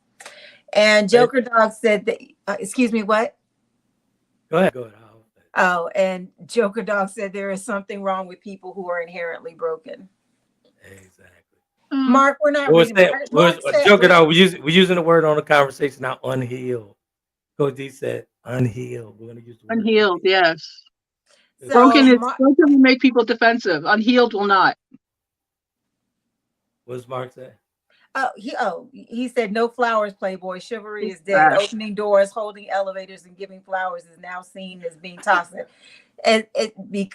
And Joker Dog said that, excuse me, what? Go ahead. Oh, and Joker Dog said there is something wrong with people who are inherently broken. Exactly. Mark, we're not reading. Joker Dog, we're using the word on the conversation now, unhealed. Coach D said unhealed. We're going to use the word unhealed, yes. So, broken will make people defensive. Unhealed will not. What does Mark say? He said no flowers, Playboy. Chivalry is dead. Opening doors, holding elevators, and giving flowers is now seen as being toxic. And you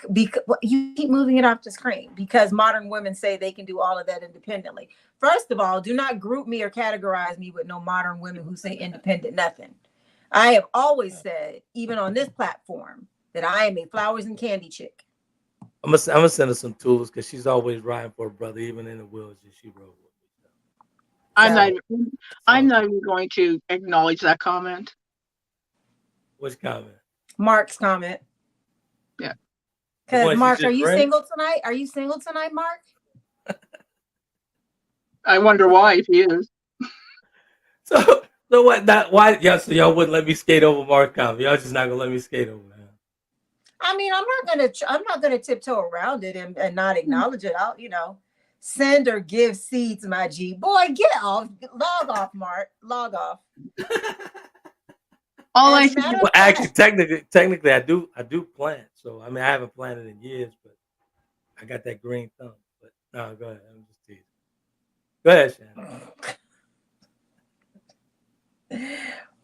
keep moving it off the screen because modern women say they can do all of that independently. First of all, do not group me or categorize me with no modern women who say independent nothing. I have always said, even on this platform, that I am a flowers and candy chick. I'm gonna send her some tools because she's always riding for her brother, even in the wheelchair she rode with. I'm not even going to acknowledge that comment. Which comment? Mark's comment. Yeah. Because Mark, are you single tonight? Are you single tonight, Mark? I wonder why, if he is. So what? Why? Yeah. So y'all wouldn't let me skate over Mark's comment. Y'all just not gonna let me skate over that. I mean, I'm not gonna tiptoe around it and not acknowledge it. I'll, send or give seeds, my G. Boy, get off. Log off, Mark. Log off. Actually, technically, I do plant. So I mean, I haven't planted in years, but I got that green thumb. But no, go ahead. I'm just teasing. Go ahead, Shannon.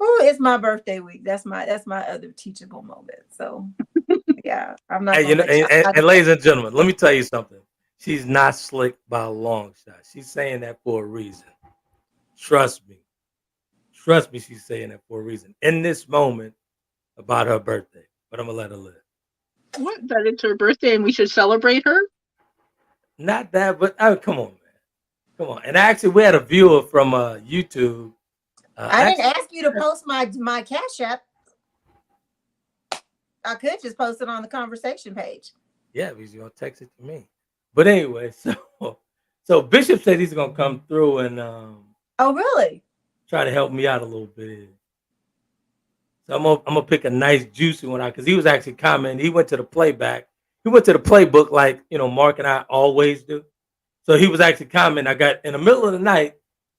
Oh, it's my birthday week. That's my other teachable moment. So yeah, I'm not. And ladies and gentlemen, let me tell you something. She's not slick by a long shot. She's saying that for a reason. Trust me. She's saying that for a reason. In this moment about her birthday. But I'm going to let her live. What? That it's her birthday and we should celebrate her? Not that, but come on, man. Come on. And actually, we had a viewer from YouTube. I didn't ask you to post my Cash App. I could just post it on the conversation page. Yeah, because you're going to text it to me. But anyway, so Bishop said he's going to come through and oh, really? Try to help me out a little bit. So I'm gonna pick a nice juicy one out because he was actually commenting. He went to the playback. He went to the playbook like Mark and I always do. So he was actually commenting. I got in the middle of the night,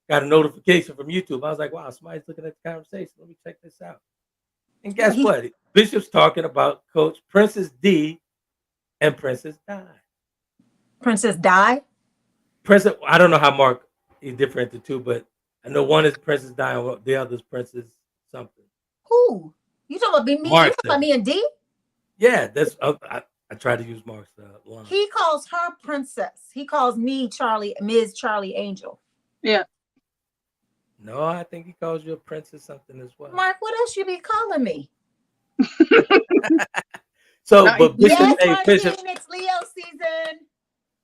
got a notification from YouTube. I was like, wow, somebody's looking at the conversation. Let me check this out. And guess what? Bishop's talking about Coach Princess Dee and Princess Di. Princess Di? Princess, I don't know how Mark is different the two, but I know one is Princess Di and the other is Princess something. Who? You talking about me? You talking about me and D? Yeah, that's I try to use Mark's line. He calls her princess. He calls me Ms. Charlie Angel. Yeah. No, I think he calls you a princess something as well. Mark, what else you be calling me? So, but Bishop, yes, Bishop, it's Leo season.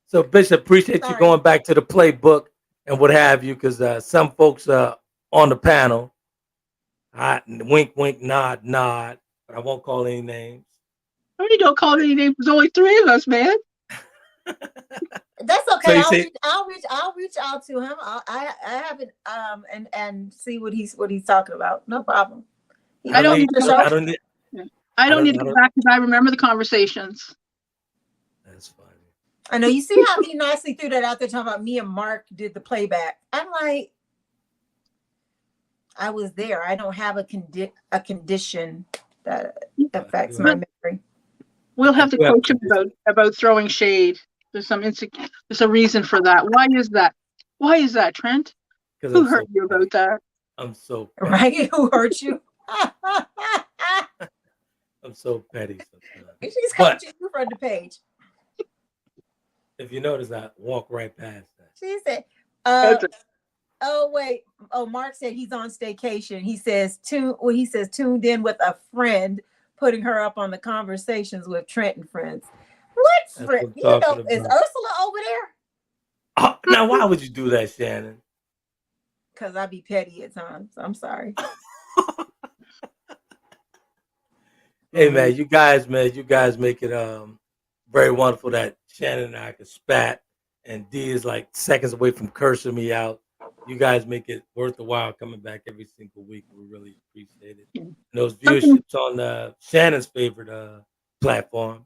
So, Bishop, appreciate you going back to the playbook and what have you, because some folks on the panel, wink, wink, nod, nod, but I won't call any names. Oh, you don't call any names. There's only three of us, man. That's okay. So I'll reach out to him. I have it and see what he's talking about. No problem. I don't need to go back because I remember the conversations. That's funny. I know. You see how he nicely threw that out there talking about me and Mark did the playback. I'm like, I was there. I don't have a condition that affects my memory. We'll have to coach him about throwing shade. There's a reason for that. Why is that? Why is that, Trent? Who hurt you about that? I'm so petty. Right. Who hurt you? I'm so petty sometimes. She's coaching you from the page. If you notice, I walk right past that. She said, "Oh wait, Mark said he's on staycation. He says tuned in with a friend, putting her up on the conversations with Trent and Friends. What friend? You know, is Ursula over there? Oh, now, why would you do that, Shannon? Because I be petty at times. I'm sorry. Hey man, you guys make it very wonderful that Shannon and I can spat, and Dee is like seconds away from cursing me out. You guys make it worth the while coming back every single week. We really appreciate it. And those viewerships on Shannon's favorite platform,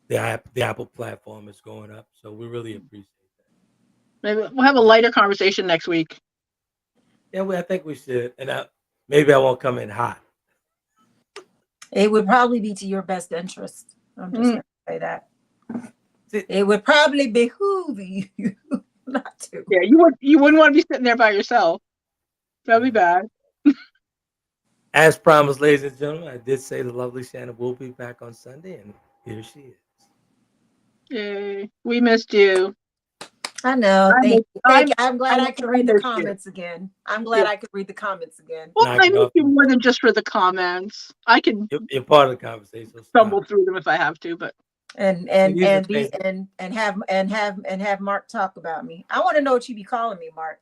the Apple platform, is going up. So we really appreciate that. Maybe we'll have a lighter conversation next week. Yeah, I think we should. And maybe I won't come in hot. It would probably be to your best interest. I'm just going to say that. It would probably behoove you not to. Yeah, you wouldn't want to be sitting there by yourself. That'd be bad. As promised, ladies and gentlemen, I did say the lovely Shannon will be back on Sunday, and here she is. Yay, we missed you. I know. Thank you. I'm glad I could read the comments again. I'm glad I could read the comments again. Well, I miss you more than just for the comments. I can. You're part of the conversation. Stumble through them if I have to, but. And have Mark talk about me. I want to know what you be calling me, Mark.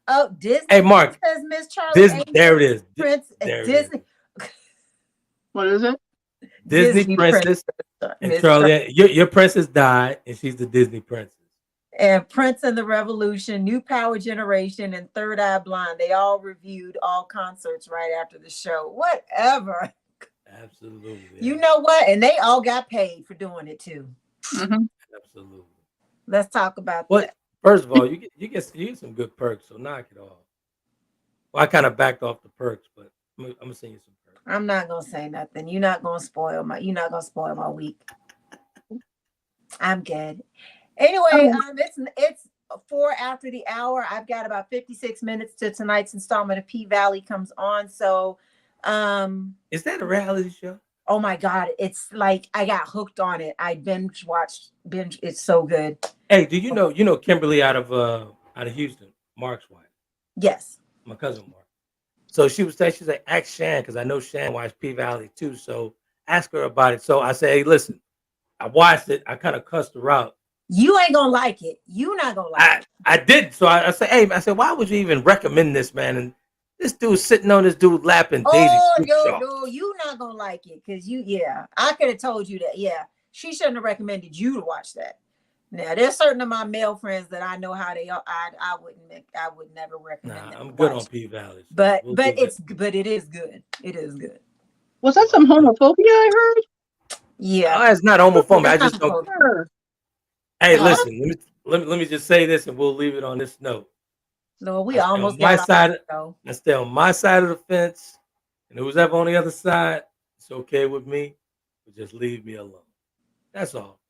Oh, Disney. Hey, Mark. Says Miss Charlie. Disney. There it is. Prince. Disney. What is it? Disney Princess. And Charlie, your princess died, and she's the Disney princess. And Prince and the Revolution, New Power Generation, and Third Eye Blind. They all reviewed all concerts right after the show. Whatever. Absolutely. You know what? And they all got paid for doing it too. Mm-hmm. Absolutely. Let's talk about that. First of all, you get some good perks, so knock it off. Well, I kind of backed off the perks, but I'm gonna send you some perks. I'm not gonna say nothing. You're not gonna spoil my week. I'm good. Anyway, it's 4 after the hour. I've got about 56 minutes to tonight's installment of P Valley comes on. So is that a reality show? Oh my God. It's like I got hooked on it. I binge. It's so good. Hey, do you know Kimberly out of Houston, Mark's wife? Yes. My cousin Mark. So she's like, ask Shann, because I know Shann watched P Valley too. So ask her about it. So I say, hey, listen, I watched it. I kind of cussed her out. You ain't gonna like it. You not gonna like it. I did. So I said, hey, why would you even recommend this, man? And this dude sitting on this dude lapping Daisy. No, you not gonna like it because I could have told you that. Yeah, she shouldn't have recommended you to watch that. Now there's certain of my male friends that I know how they are. I would never recommend. Nah, I'm good on P Valley. So but it is good. It is good. Was that some homophobia I heard? Yeah, it's not homophobia. I just don't. Hey, listen. Let me just say this, and we'll leave it on this note. No, we almost got my side. I stay on my side of the fence, And who's ever on the other side, it's okay with me, but just leave me alone. That's all.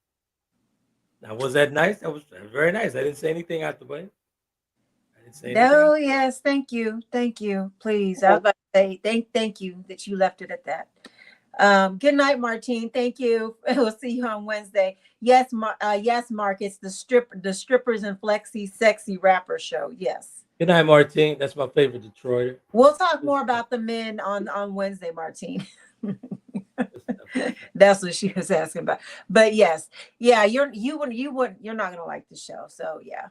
Now, was that nice? That was very nice. I didn't say anything out the way. I didn't say anything. No, yes, thank you. Thank you. Please. I was about to say thank you that you left it at that. Good night, Martine. Thank you. We'll see you on Wednesday. Yes, yes, Mark. It's the strippers and flexi sexy rapper show. Yes. Good night, Martine. That's my favorite Detroiter. We'll talk more about the men on Wednesday, Martine. That's what she was asking about. But yes, yeah, you're not gonna like the show. So yeah.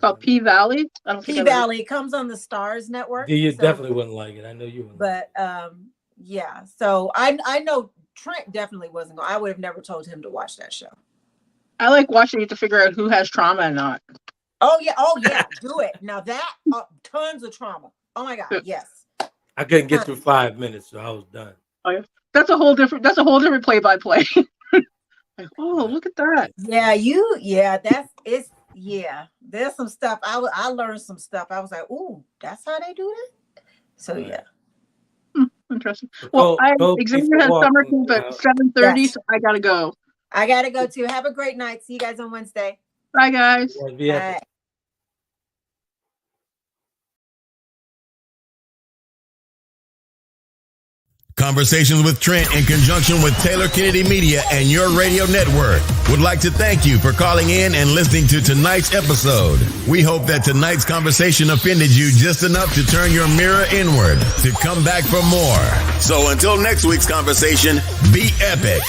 Called P Valley. P Valley. It comes on the Stars Network. You definitely wouldn't like it. I know you wouldn't. But yeah. So I know Trent definitely wasn't going. I would have never told him to watch that show. I like watching it to figure out who has trauma and not. Oh yeah, do it. Now that tons of trauma. Oh my God, yes. I couldn't get through 5 minutes, so I was done. Oh, yeah. That's a whole different play-by-play. Like, oh, look at that. Yeah, there's some stuff. I learned some stuff. I was like, ooh, that's how they do that. So yeah. Interesting. Well, Xavier has summer camp at 7:30, so I gotta go. I gotta go too. Have a great night. See you guys on Wednesday. Bye, guys. Bye. Conversations with Trent in conjunction with Taylor Kennedy Media and your radio network would like to thank you for calling in and listening to tonight's episode. We hope that tonight's conversation offended you just enough to turn your mirror inward to come back for more. So until next week's conversation, be epic.